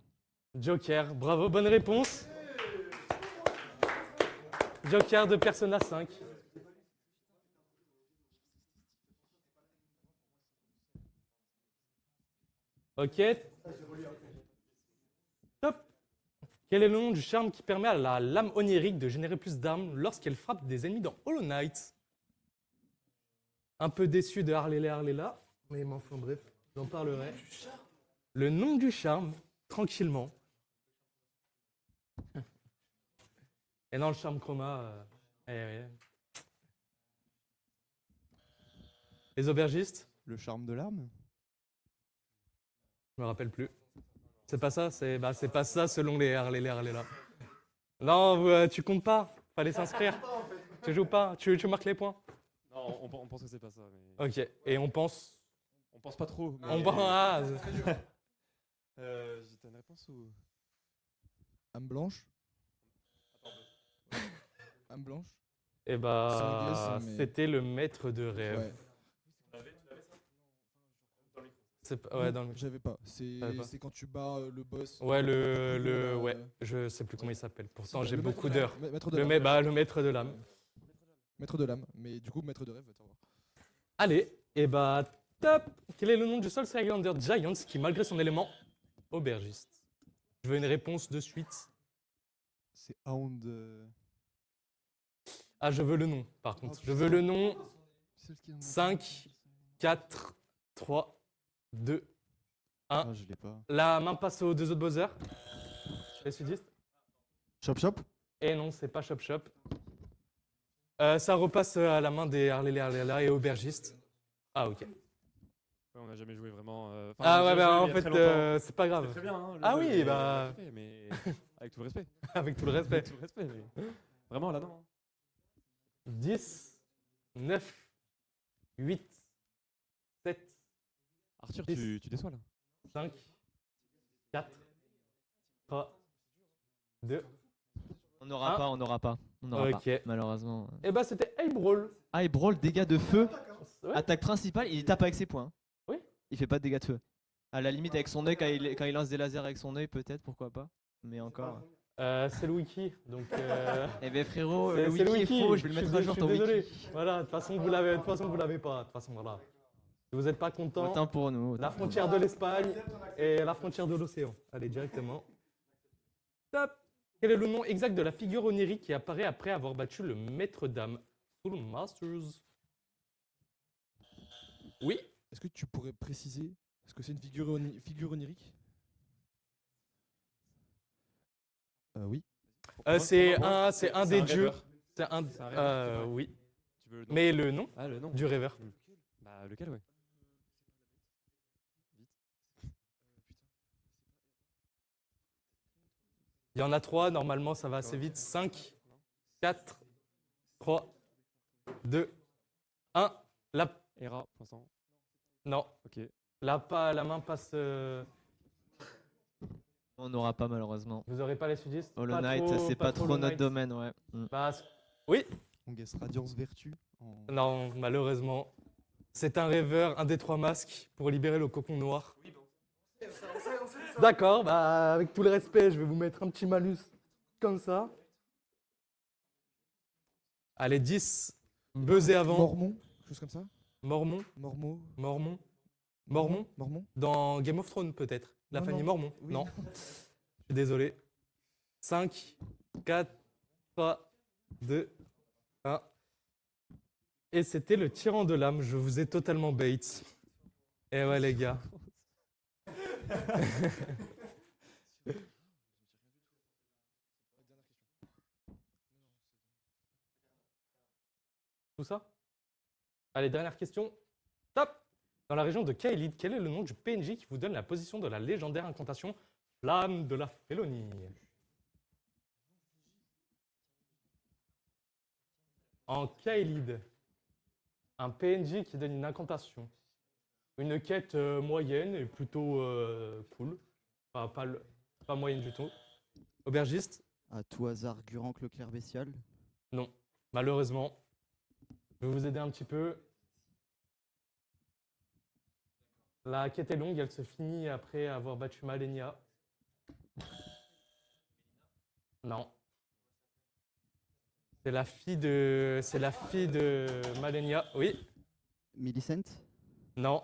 Joker, bravo, bonne réponse. Joker de Persona 5. Ok. Top. Quel est le nom du charme qui permet à la lame onirique de générer plus d'armes lorsqu'elle frappe des ennemis dans Hollow Knight? Un peu déçu de Harlela, mais enfin bref, j'en parlerai. Le nom du charme, tranquillement. Et non, le charme chroma. Ouais. Les aubergistes? Le charme de l'arme. Je me rappelle plus. C'est pas ça, c'est pas ça selon les Harlela. Non, tu comptes pas. Fallait s'inscrire. Tu joues pas, tu marques les points. Non, on pense que c'est pas ça. Mais... Ok, et on pense. On pense pas trop. Mais... On pense. Ah, T'as une réponse ou... Âme blanche. Âme blanche. et C'est bah, anglais, mais- c'était le maître de rêve. Ouais. Ouais, dans le. J'avais pas. T'avais pas. C'est quand tu bats le boss. Ouais, le ouais, je sais plus comment il s'appelle. Pourtant, C'est j'ai le maître beaucoup de d'heures. l'âme, maître de Le, l'âme. le maître de l'âme. Maître de l'âme. Mais du coup, maître de rêve, va te revoir. Allez, et bah, top. Quel est le nom du Soul Highlander Giants qui, malgré son élément aubergiste? Je veux une réponse de suite. C'est Hound. Ah, je veux le nom, par contre. Oh, Je veux le nom. C'est ce qui en a- 5, 4, 3, 2, 1. Ah, je l'ai pas. La main passe aux deux autres buzzers. Les sudistes. Chop chop. Et non, c'est pas Chop Chop. Ça repasse à la main des Harley et aubergistes. Ah, ok. Ouais, on n'a jamais joué vraiment. Ah, ouais, j'ai bah joué en il y a très fait, longtemps. c'est pas grave. C'est très bien. Hein, le Ah jeu, oui, mais, bah. j'ai fait, mais avec tout le respect. Avec tout le respect. Avec tout le respect, mais vraiment là, non. 10, 9, 8, 7, Arthur, 10. tu déçois là. 5, 4, 3, 2. On n'aura Ah. pas, on n'aura pas. On n'aura Ok. pas, malheureusement. Et bah, c'était Hey Brawl. Ah, il brawl, dégâts de feu. Ouais. Attaque principale, il tape avec ses points. Oui. Il fait pas de dégâts de feu. À la limite, avec son œil, quand il lance des lasers avec son œil, peut-être, pourquoi pas. Mais encore. C'est le wiki, donc. Eh ben frérot, C'est le le wiki est faux, je vais le suis mettre à jour suis ton désolé. wiki. Voilà, de toute façon, vous l'avez pas. De toute façon, voilà. Si vous n'êtes pas content, Autant pour nous. la autant pour frontière de l'Espagne et la frontière de l'océan. Allez, directement. Top. Quel est le nom exact de la figure onirique qui apparaît après avoir battu le maître d'âme Soul Masters? Oui. Est-ce que tu pourrais préciser ce que c'est une figure onirique? Oui. C'est un des un dieux. rêveur. C'est un. C'est un rêveur, c'est Oui. Tu veux le nom Mais le nom Ah, le nom. du rêveur. Bah, lequel, ouais. Il y en a 3, normalement ça va assez vite. 5, 4, 3, 2, 1. La... Hera, pour l'instant. Non. Ok. La main passe. On n'aura pas, malheureusement. Vous aurez pas les sudistes? Hollow Knight, c'est pas trop Hollow notre Knight. domaine, ouais. Bah, oui. On guesse Radiance Vertu. Non, malheureusement. C'est un rêveur, un des 3 masques pour libérer le cocon noir. D'accord, bah avec tout le respect, je vais vous mettre un petit malus comme ça. Allez, 10. Buzzer avant. Mormon, quelque chose comme ça. Mormon. Mormon. Mormon. Mormon. Mormon. Dans Game of Thrones peut-être. La Non, famille non. Mormon. Oui. Non. Je suis désolé. 5, 4, 3, 2, 1. Et c'était le tyran de l'âme. Je vous ai totalement bait. Eh ouais les gars. Tout ça? Allez, dernière question. Top! Dans la région de Kaelid, quel est le nom du PNJ qui vous donne la position de la légendaire incantation Flamme de la Félonie? En Kaelid, un PNJ qui donne une incantation. Une quête moyenne et plutôt cool. Pas moyenne du tout. Aubergiste? À tout hasard, Guranc Leclerc Bestial. Non, malheureusement. Je vais vous aider un petit peu. La quête est longue, elle se finit après avoir battu Malenia. Non. C'est la fille de Malenia. Oui. Millicent. Non.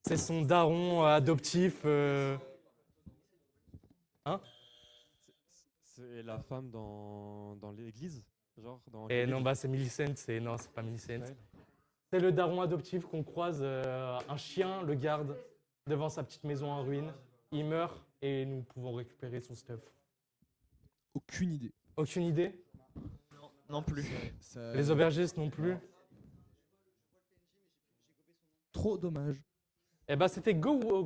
C'est son daron adoptif. Hein? C'est la femme dans l'église, genre dans. Et Kaelid. non, bah c'est Millicent. Non, c'est pas Millicent. Ouais. C'est le daron adoptif qu'on croise. Un chien le garde devant sa petite maison en ruine. Il meurt et nous pouvons récupérer son stuff. Aucune idée. Aucune idée? Non plus. Les aubergistes non plus? Trop dommage. Eh ben c'était Gowri.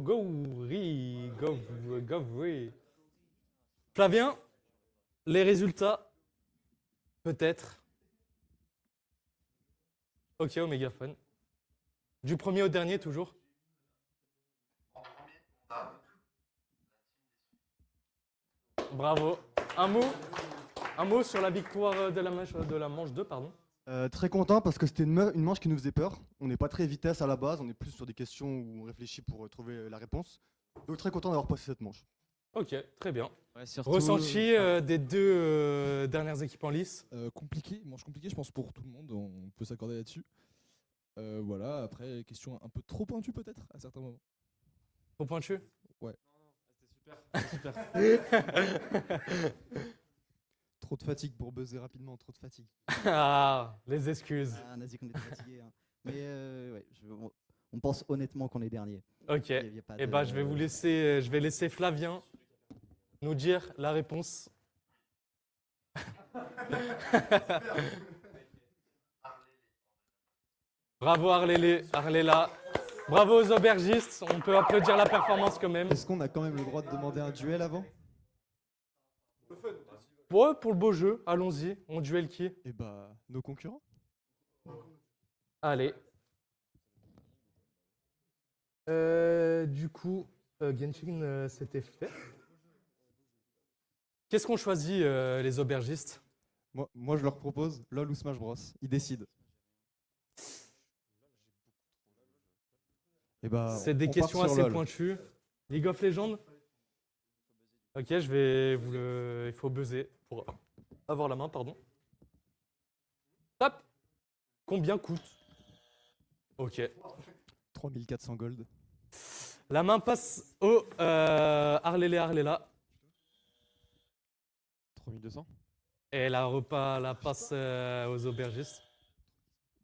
Flavien, les résultats. Peut-être. Ok, au mégaphone. Du premier au dernier, toujours. Bravo. Un mot sur la victoire de la manche 2, pardon. Très content parce que c'était une manche qui nous faisait peur. On n'est pas très vitesse à la base, on est plus sur des questions où on réfléchit pour trouver la réponse. Donc très content d'avoir passé cette manche. Ok, très bien. Ouais, surtout, Ressenti des deux dernières équipes en lice. Compliqué, manche compliquée, je pense, pour tout le monde. On peut s'accorder là-dessus. Voilà, après, question un peu trop pointue peut-être à certains moments. Trop pointu. Ouais. Super. Trop de fatigue pour buzzer rapidement, trop de fatigue. Ah, les excuses. Ah, on a dit qu'on était fatigué. Hein. Mais ouais, on pense honnêtement qu'on est dernier. Ok. Y a pas Eh de- ben, je vais laisser Flavien nous dire la réponse. Bravo Arléla. Bravo aux aubergistes. On peut applaudir la performance quand même. Est-ce qu'on a quand même le droit de demander un duel avant? Ouais, pour le beau jeu, allons-y. On duel qui? Eh bah, nos concurrents. Allez. Du coup, Genshin, c'était fait. Qu'est-ce qu'on choisit, les aubergistes? Moi, je leur propose LOL ou Smash Bros. Ils décident. Eh bah, C'est des on part questions sur assez LOL. pointues. League of Legends? Ok, je vais vous le. Il faut buzzer pour avoir la main, pardon. Top! Combien coûte? Ok. 3400 gold. La main passe au Arléla. 3200. Et la passe aux aubergistes.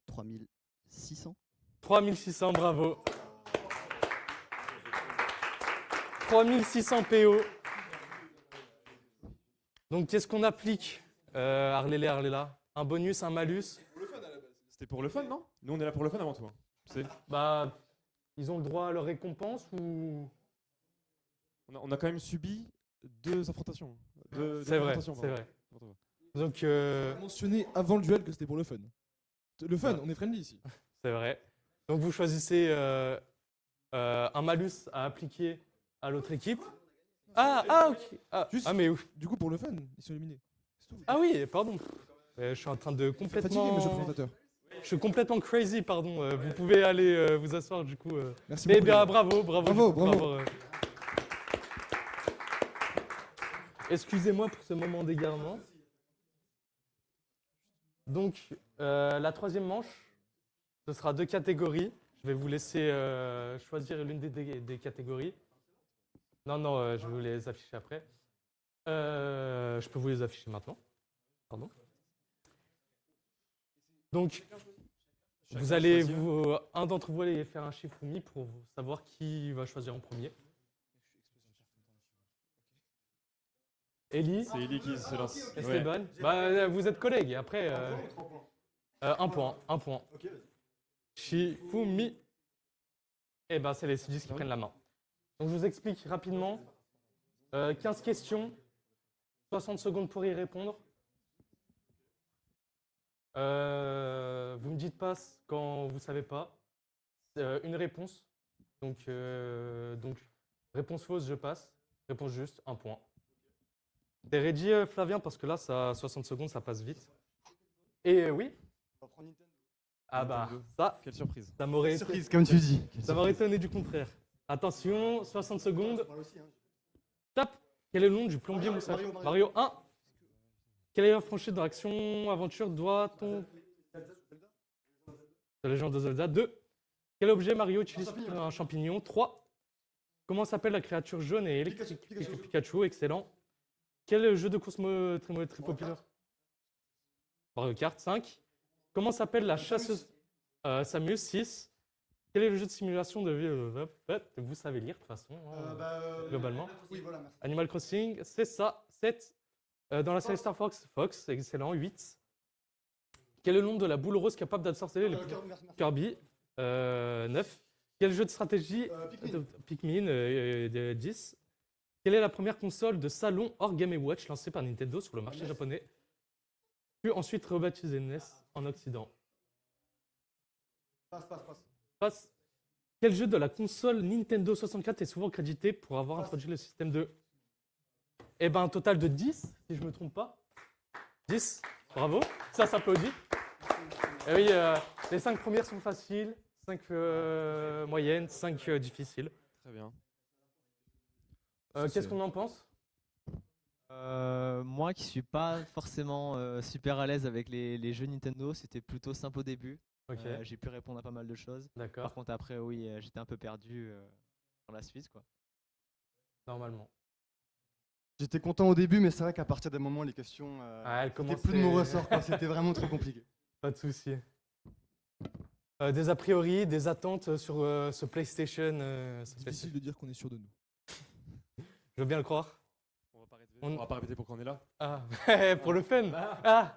3600. 3600, bravo. 3600 PO. Donc, qu'est-ce qu'on applique, Arléla? Un bonus, un malus? C'était pour le fun, non? Nous, on est là pour le fun avant tout. Hein. Tu sais. Bah, ils ont le droit à leur récompense ou... On a quand même subi 2 affrontations. C'est vrai, c'est vrai. Donc, On a mentionné avant le duel que c'était pour le fun. Le fun, on est friendly ici. c'est vrai. Donc, vous choisissez un malus à appliquer à l'autre équipe. Ok. Juste, Mais du coup, pour le fun, ils sont éliminés. C'est tout. ah oui, pardon. Je suis en train de Fatigué, complètement... monsieur le présentateur. Je suis complètement crazy, pardon. Vous pouvez aller vous asseoir, du coup. Merci Mais beaucoup. bien, les gars. bravo. Bravo, pour bravo. avoir, Excusez-moi pour ce moment d'égarement. Donc, la troisième manche, ce sera 2 catégories. Je vais vous laisser choisir l'une des catégories. Non, je vais vous les afficher après. Je peux vous les afficher maintenant. Pardon. Donc, vous allez, un d'entre vous allez faire un Shifumi pour savoir qui va choisir en premier. Ellie, C'est Ellie qui se lance. Esteban, bah, vous êtes collègues. Après, un point. Shifumi. Eh ben, c'est les sudistes qui prennent la main. Donc, je vous explique rapidement. 15 questions, 60 secondes pour y répondre. Vous me dites pas quand vous savez pas. Une réponse. Donc, réponse fausse, je passe. Réponse juste, un point. T'es ready, Flavien? Parce que là, ça 60 secondes, ça passe vite. Et oui. Ah bah, ça. Quelle surprise. Ça m'aurait Surprise, comme tu dis. Ça m'aurait étonné du contraire. Attention, 60 secondes. Top. Quel est le nom du plombier Moussa? Mario 1. Quelle est la franchise dans l'action aventure doit-on... La légende de Zelda. 2. Quel objet Mario utilise pour un champignon? 3. Comment s'appelle la créature jaune et électrique? Pikachu, excellent. Quel jeu de course très populaire? Mario Kart. 5. Comment s'appelle la chasseuse? Samus. 6. Quel est le jeu de simulation de vie? Vous savez lire de toute façon, globalement. Oui, voilà, merci. Animal Crossing, c'est ça. 7. Dans la série Star Fox, excellent. 8. Quel est le nom de la boule rose capable d'absorber les Kirby? 9. Quel jeu de stratégie? Pikmin. 10. Quelle est la première console de salon hors Game & Watch lancée par Nintendo sur le marché japonais? Puis ensuite rebaptisé NES en Occident. Passe. Quel jeu de la console Nintendo 64 est souvent crédité pour avoir introduit le système de... Eh ben, un total de 10, si je ne me trompe pas. 10, bravo, ça s'applaudit. Et oui, les 5 premières sont faciles, 5 moyennes, 5 difficiles. Très bien. Qu'est-ce qu'on en pense? Moi qui suis pas forcément super à l'aise avec les jeux Nintendo, c'était plutôt simple au début. Ok. J'ai pu répondre à pas mal de choses. D'accord. Par contre après oui, j'étais un peu perdu dans la suite quoi. Normalement. J'étais content au début, mais c'est vrai qu'à partir des moments, les questions, elles c'était plus de mon ressort, quoi. C'était vraiment trop compliqué. Pas de souci. Des a priori, des attentes sur ce PlayStation. Difficile de dire qu'on est sûr de nous. Je veux bien le croire. On va pas répéter pourquoi on est là. Ah, pour le fun. Ah.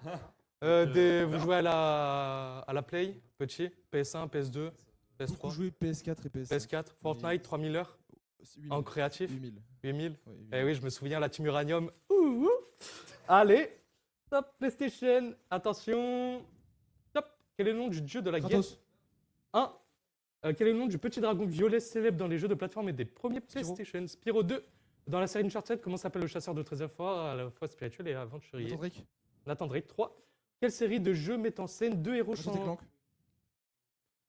Vous jouez à la Play, petit, PS1, PS2, PS3. Beaucoup joué PS4 et PS5. PS4, Fortnite, 3000 heures. 8000. En créatif. 8000. 8000. Ouais, 8000. Eh oui, je me souviens, la Team Uranium. Ouh, ouh. Allez, top PlayStation. Attention. Top. Quel est le nom du dieu de la guerre? Kratos. 1. Quel est le nom du petit dragon violet célèbre dans les jeux de plateforme et des premiers PlayStation? Spyro 2. Dans la série Uncharted, comment s'appelle le chasseur de trésors fort, à la fois spirituel et aventurier? Nathan Drake. Nathan Drake. 3. Quelle série de jeux met en scène deux héros Ratchet et Clank.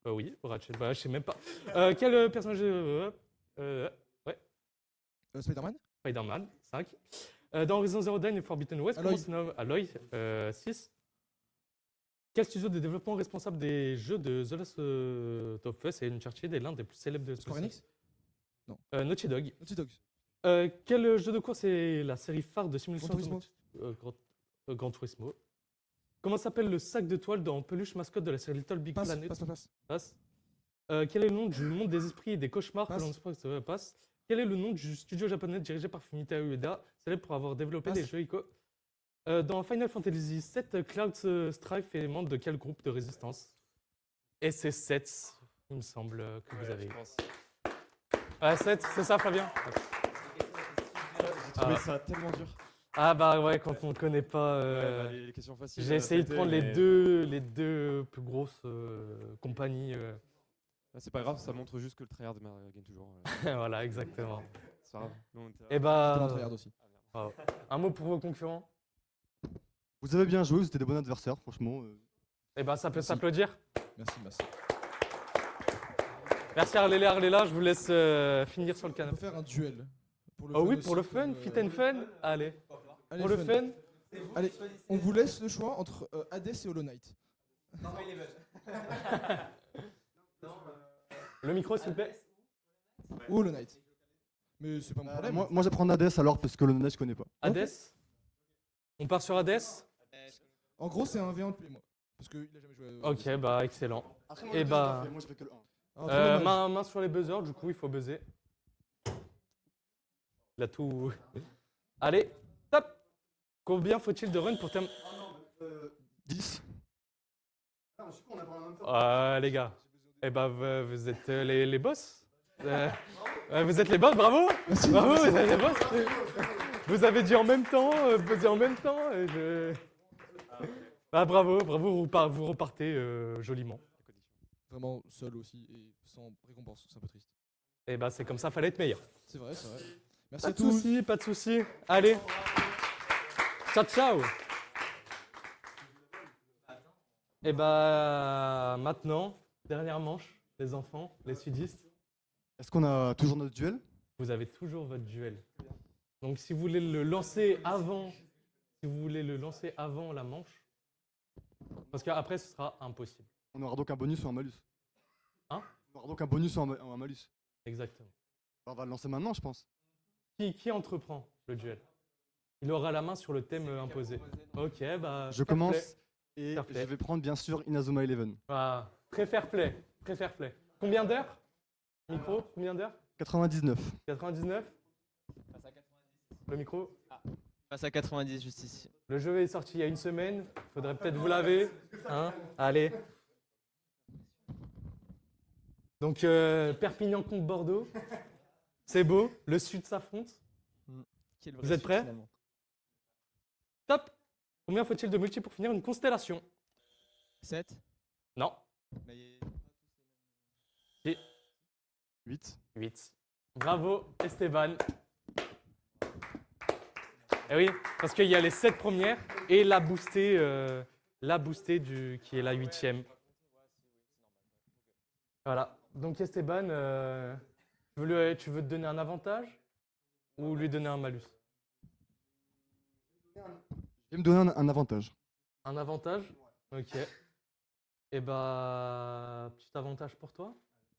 Oui, Ratchet, bah, je sais même pas. Quel personnage ouais, Spider-Man. Spider-Man, 5. Dans Horizon Zero Dawn et Forbidden West, Aloy. comment se nomme Aloy, 6. Quel studio de développement responsable des jeux de The Last of Us et Uncharted est l'un des plus célèbres de Square Enix. Non. Naughty Dog. Naughty Dog. Quel jeu de course est la série phare de simulation Gran Turismo. Gran Turismo. Comment s'appelle le sac de toile en peluche mascotte de la série Little Big Passe, Planet? passe. Quel est le nom du monde des esprits et des cauchemars que Passe. l'on passe? Quel est le nom du studio japonais dirigé par Fumita Ueda, célèbre pour avoir développé Passe. des jeux ICO? Dans Final Fantasy VII, Cloud Strife est membre de quel groupe de résistance? Et c'est 7, il me semble que vous avez. 7, c'est ça, Fabien? J'ai trouvé ça tellement dur. Ah bah ouais, quand on ne connaît pas. Les questions faciles. J'ai essayé de prendre les deux plus grosses compagnies. C'est pas grave, ça montre juste que le tryhard gagne toujours. Voilà, exactement. C'est pas grave. Nous, on était- Et bah. C'était mon tryhard aussi. Bravo. Un mot pour vos concurrents? Vous avez bien joué, vous étiez des bons adversaires, franchement. Et bah ça peut Merci. s'applaudir. Merci. Merci Arléla, je vous laisse finir sur le On canapé. peut faire un duel. Pour le Oh fun oui, aussi, pour le fun, fit and fun. Allez. Allez, Pour le fun. Allez, on vous laisse le choix entre Hades et Hollow Knight. Le micro, s'il vous plaît. Ou Hollow Knight. Mais c'est pas mon problème. Moi, je vais prendre Hades alors, parce que le NES, je connais pas. Hades. On part sur Hades. En gros, c'est un V1 de play, moi. Parce qu'il a jamais joué à Ok, bah excellent. Après, Et bah. moi, je fais que le 1. Ah, trop dommage. Main sur les buzzers, du coup, il faut buzzer. Il a tout. Allez, top. Combien faut-il de runs pour terminer? 10. Les gars, eh ben, vous êtes les boss. Vous êtes les boss, bravo. Bravo, vous êtes les boss. Vous avez dit en même temps, buzzer en même temps. Ah, bravo, vous repartez joliment. Vraiment seul aussi et sans récompense. C'est un peu triste. Et bah c'est comme ça, fallait être meilleur. C'est vrai. Merci Pas à de tous. soucis, pas de soucis. Allez. Ciao, ciao. Et bah maintenant, dernière manche, les enfants, les sudistes. Est-ce qu'on a toujours notre duel? Vous avez toujours votre duel. Donc si vous voulez le lancer avant, la manche, parce qu'après ce sera impossible. On aura donc un bonus ou un malus. Hein? On aura donc un bonus ou un malus. Exactement. On va le lancer maintenant, je pense. Qui entreprend le duel? Il aura la main sur le thème imposé. Ok, bah. Je fair commence play. et Fair play. je vais prendre bien sûr Inazuma Eleven. Ah, très fair play. Combien d'heures? Micro, combien d'heures? 99. 99? Le micro? Passe à 90 juste ici. Le jeu est sorti il y a une semaine. Faudrait peut-être vous laver. Hein? Allez. Donc Perpignan contre Bordeaux. C'est beau. Le sud s'affronte. Vous êtes prêts? Top. Combien faut-il de multiples pour finir une constellation? 7. Non. Bah, y Si. 8. 8. Bravo, Esteban. Eh oui, parce qu'il y a les 7 premières et la boostée, qui est la 8e. Voilà. Donc Esteban, tu veux te donner un avantage ou lui donner un malus? Je vais me donner un avantage. Un avantage? Ok. Et bah, petit avantage pour toi.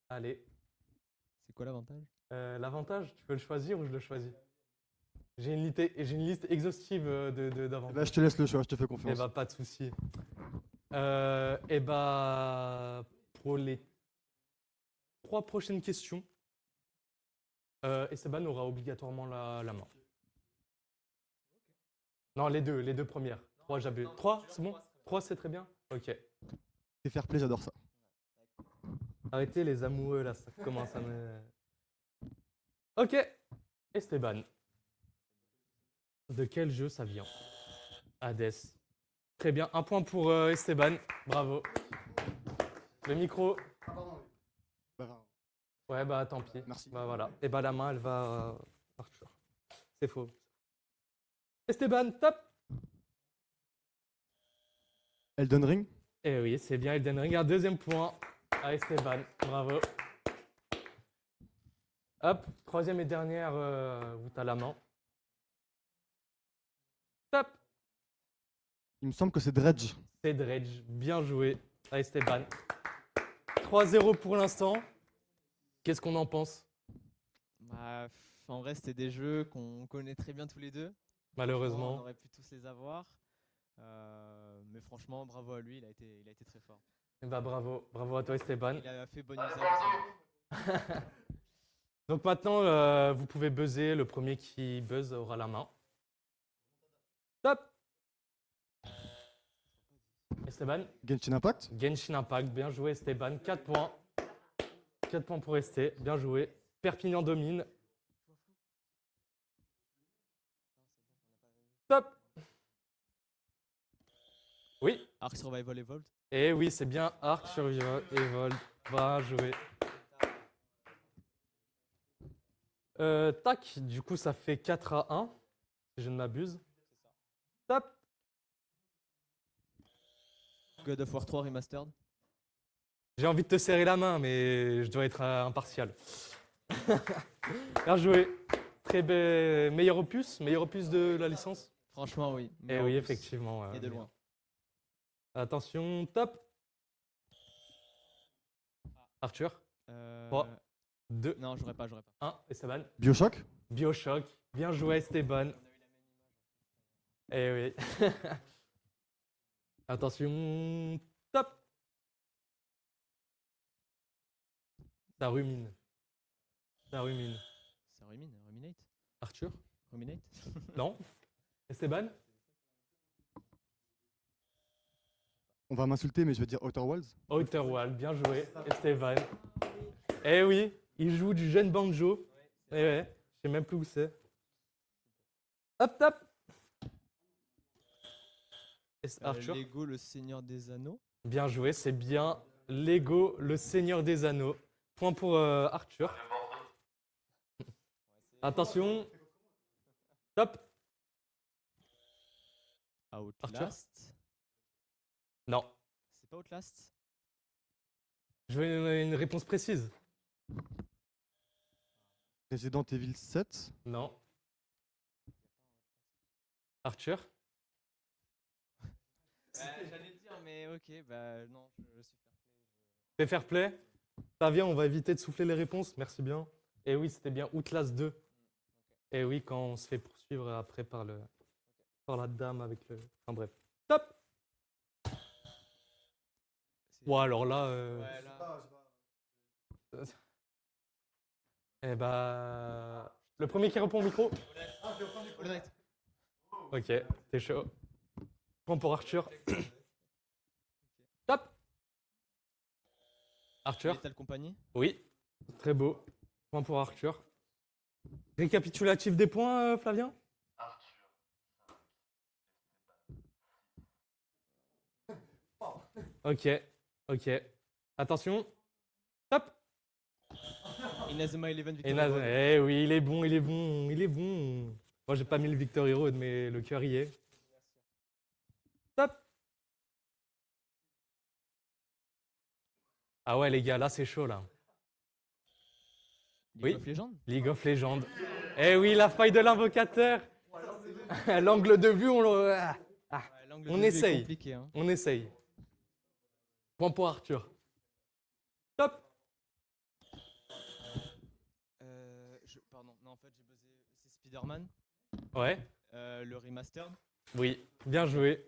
Allez. C'est quoi l'avantage? L'avantage, tu veux le choisir ou je le choisis? J'ai une liste exhaustive d'avantages. Bah, je te laisse le choix, je te fais Eh confiance. bah, pas de souci. Et bah, pour les 3 prochaines questions, Esteban aura obligatoirement la main. Non, les deux premières. 3, j'abuse. 3, c'est bon? 3, c'est très bien? Ok. C'est fair play, j'adore ça. Arrêtez les amoureux là, ça commence à me... Ok, Esteban. De quel jeu ça vient? Hades. Très bien, un point pour Esteban, bravo. Le micro. Ouais, bah tant pis. Merci. Bah voilà. Et bah la main, elle va à Arthur. C'est faux. Esteban, top. Elden Ring. Eh oui, c'est bien Elden Ring. Un deuxième point à Esteban, bravo. Hop, troisième et dernière, où t'as la main. Top. Il me semble que c'est Dredge. C'est Dredge, bien joué à Esteban. 3-0 pour l'instant. Qu'est-ce qu'on en pense? Bah, en vrai, c'était des jeux qu'on connaît très bien tous les deux. Malheureusement. On aurait pu tous les avoir. Mais franchement, bravo à lui, il a été très fort. Bah bravo, bravo à toi Esteban. Il a fait bon usage de ça. Donc maintenant, vous pouvez buzzer. Le premier qui buzz aura la main. Top. Esteban. Genshin Impact. Genshin Impact, bien joué Esteban. 4 points. 4 points pour rester, bien joué. Perpignan domine. Top. Oui. Ark Survival Evolved. Eh oui, c'est bien Ark Survival Evolved. Bien joué. Tac, du coup ça fait 4-1, si je ne m'abuse. Top. God of War 3 Remastered. J'ai envie de te serrer la main, mais je dois être impartial. Bien joué. Très meilleur opus de la licence. Franchement, oui. Eh Meilleur oui, opus. effectivement. Et de loin. Attention, top. Arthur. 3, 2. Non, j'aurais pas. 1, Esteban. Bioshock. Bioshock. Bien joué, Esteban. Eh oui. Attention, top. Ça rumine. Ruminate. Arthur. Ruminate. Non. Esteban. On va m'insulter, mais je vais dire Outer Worlds. Outer World, bien joué, Esteban. Eh oui, il joue du jeune banjo. Eh ouais, je sais même plus où c'est. Hop, top. Arthur. Lego, le Seigneur des Anneaux. Bien joué, c'est bien Lego, le Seigneur des Anneaux. Point pour Arthur. Attention. Top. Outlast. Non. C'est pas Outlast. Je veux une réponse précise. Resident Evil 7. Non. Arthur. J'allais le dire, mais ok, bah non, je suis fair play. Fais fair play. Ça vient, on va éviter de souffler les réponses. Merci bien. Et oui, c'était bien Outlast 2. Et oui, quand on se fait poursuivre après par la dame avec le... Enfin bref. Top. Ouais, alors là... Ouais, là. Eh bah... Le premier qui répond au micro. Honnête. Ok, t'es chaud. Point pour Arthur. Top. Arthur. Lethal Company. Oui, très beau. Point pour Arthur. Récapitulatif des points, Flavien? Ok, ok. Attention. Hop. Inazuma Eleven Victory Inazuma. Road. Eh oui, il est bon, il est bon, il est bon. Moi, j'ai pas mis le Victory Road, mais le cœur y est. Hop. Ah ouais, les gars, là, c'est chaud, là. League of Legends. League of Legends. Eh oui, la faille de l'invocateur. L'angle de vue, on le... L'angle de On vue est essaye. compliqué, hein. On essaye. Point pour Arthur. Top. Pardon, non, en fait, j'ai buzzé. C'est Spider-Man. Ouais. Le remastered. Oui, bien joué.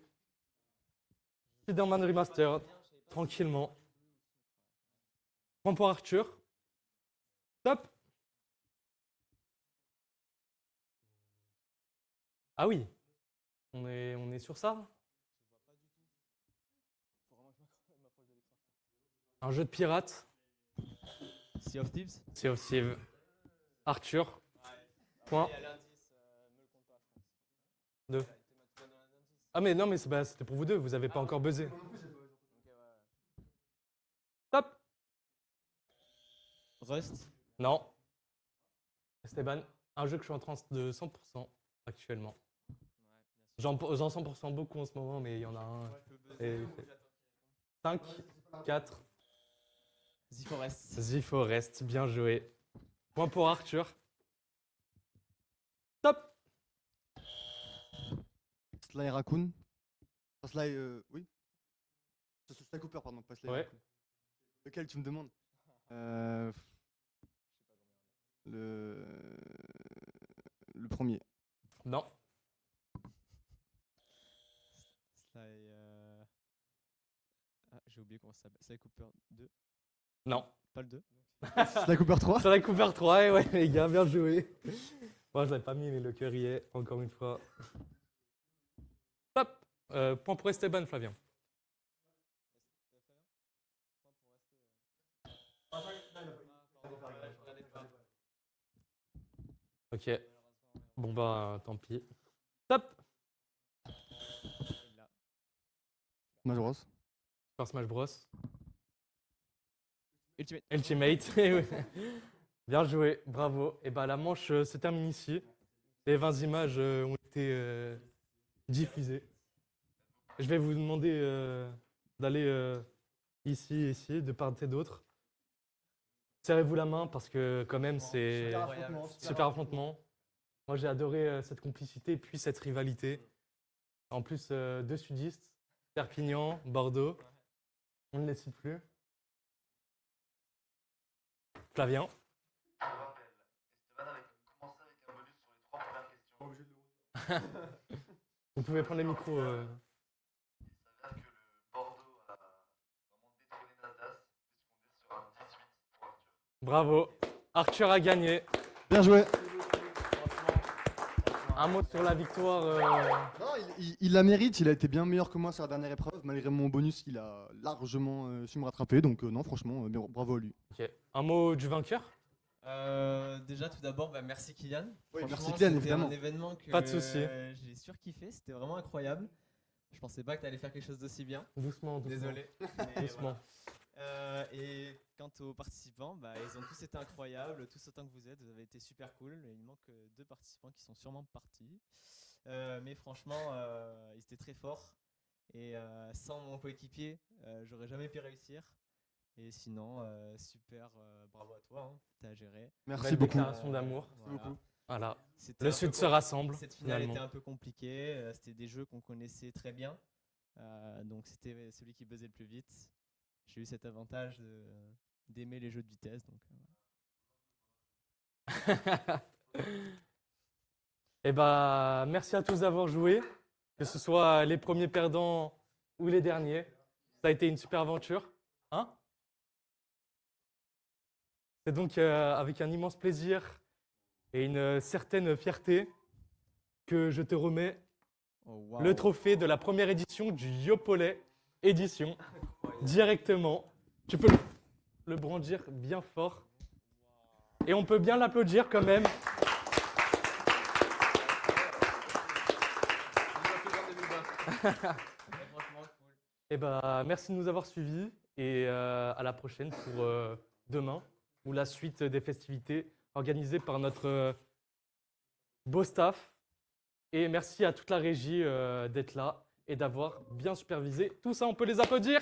Spider-Man Remastered. Tranquillement. Point pour Arthur. Top. Ah oui. On est sur ça? Un jeu de pirate. Sea of Thieves. Sea of Thieves. Arthur. Point. Deux. Ah mais non mais c'était pour vous deux, vous avez pas encore buzzé. Top. Rust. Non. Esteban, un jeu que je suis en train de 100% actuellement. J'en 100% beaucoup en ce moment, mais il y en a un. 5, 4. The Forest. The Forest, bien joué. Point pour Arthur. Top. Sly Raccoon. Enfin, Sly, oui. Sly Cooper, pardon, pas Sly Ouais. Raccoon. Lequel tu me demandes le premier. Non. Sly. Ah, j'ai oublié comment ça s'appelle. Sly Cooper 2. Non. Pas le 2. Sly Cooper 3. Sly Cooper 3, ouais, les gars, bien joué. Moi, je l'avais pas mis, mais le cœur y est, encore une fois. Top. Point pour Esteban, Flavien. Ok. Bon bah, tant pis. Top. Smash Bros. Super Smash Bros. Ultimate. Ultimate. Eh oui. Bien joué, bravo. Et bah la manche se termine ici. Les 20 images ont été diffusées. Je vais vous demander d'aller ici, de part et d'autre. Serrez-vous la main parce que quand même c'est super affrontement. Moi j'ai adoré cette complicité puis cette rivalité. En plus deux sudistes, Perpignan, Bordeaux. On ne les cite plus. Flavien. Vous pouvez prendre les micros. Bravo. Arthur a gagné. Bien joué. Un mot sur la victoire. Non, il la mérite, il a été bien meilleur que moi sur la dernière épreuve. Malgré mon bonus, il a largement su me rattraper. Donc non, franchement, bravo à lui. Ok. Un mot du vainqueur? Déjà, tout d'abord, merci Kylian. Oui, Franchement, merci Kylian, c'était évidemment. un événement que Pas de souci. j'ai surkiffé, c'était vraiment incroyable. Je pensais pas que tu allais faire quelque chose d'aussi bien. Doucement, doucement. Désolé. mais Doucement. voilà. Et quant aux participants, ils ont tous été incroyables, tous autant que vous êtes, vous avez été super cool. Il manque 2 participants qui sont sûrement partis. Mais franchement, ils étaient très forts. Et sans mon coéquipier, j'aurais jamais pu réussir. Et sinon, super, bravo à toi, hein, t'as géré. Merci Belle beaucoup. déclaration d'amour. Voilà. Voilà. C'était Le un Sud peu se rassemble. Cette finale finalement. était un peu compliquée, c'était des jeux qu'on connaissait très bien. Donc c'était celui qui buzzait le plus vite. J'ai eu cet avantage d'aimer les jeux de vitesse. Donc, Eh bah, merci à tous d'avoir joué, que ce soit les premiers perdants ou les derniers. Ça a été une super aventure. Hein? C'est donc avec un immense plaisir et une certaine fierté que je te remets le trophée de la première édition du Yopolet édition directement. Tu peux le brandir bien fort. Et on peut bien l'applaudir quand même. franchement, cool. Et merci de nous avoir suivis et à la prochaine pour demain ou la suite des festivités organisées par notre beau staff. Et merci à toute la régie d'être là et d'avoir bien supervisé tout ça. On peut les applaudir.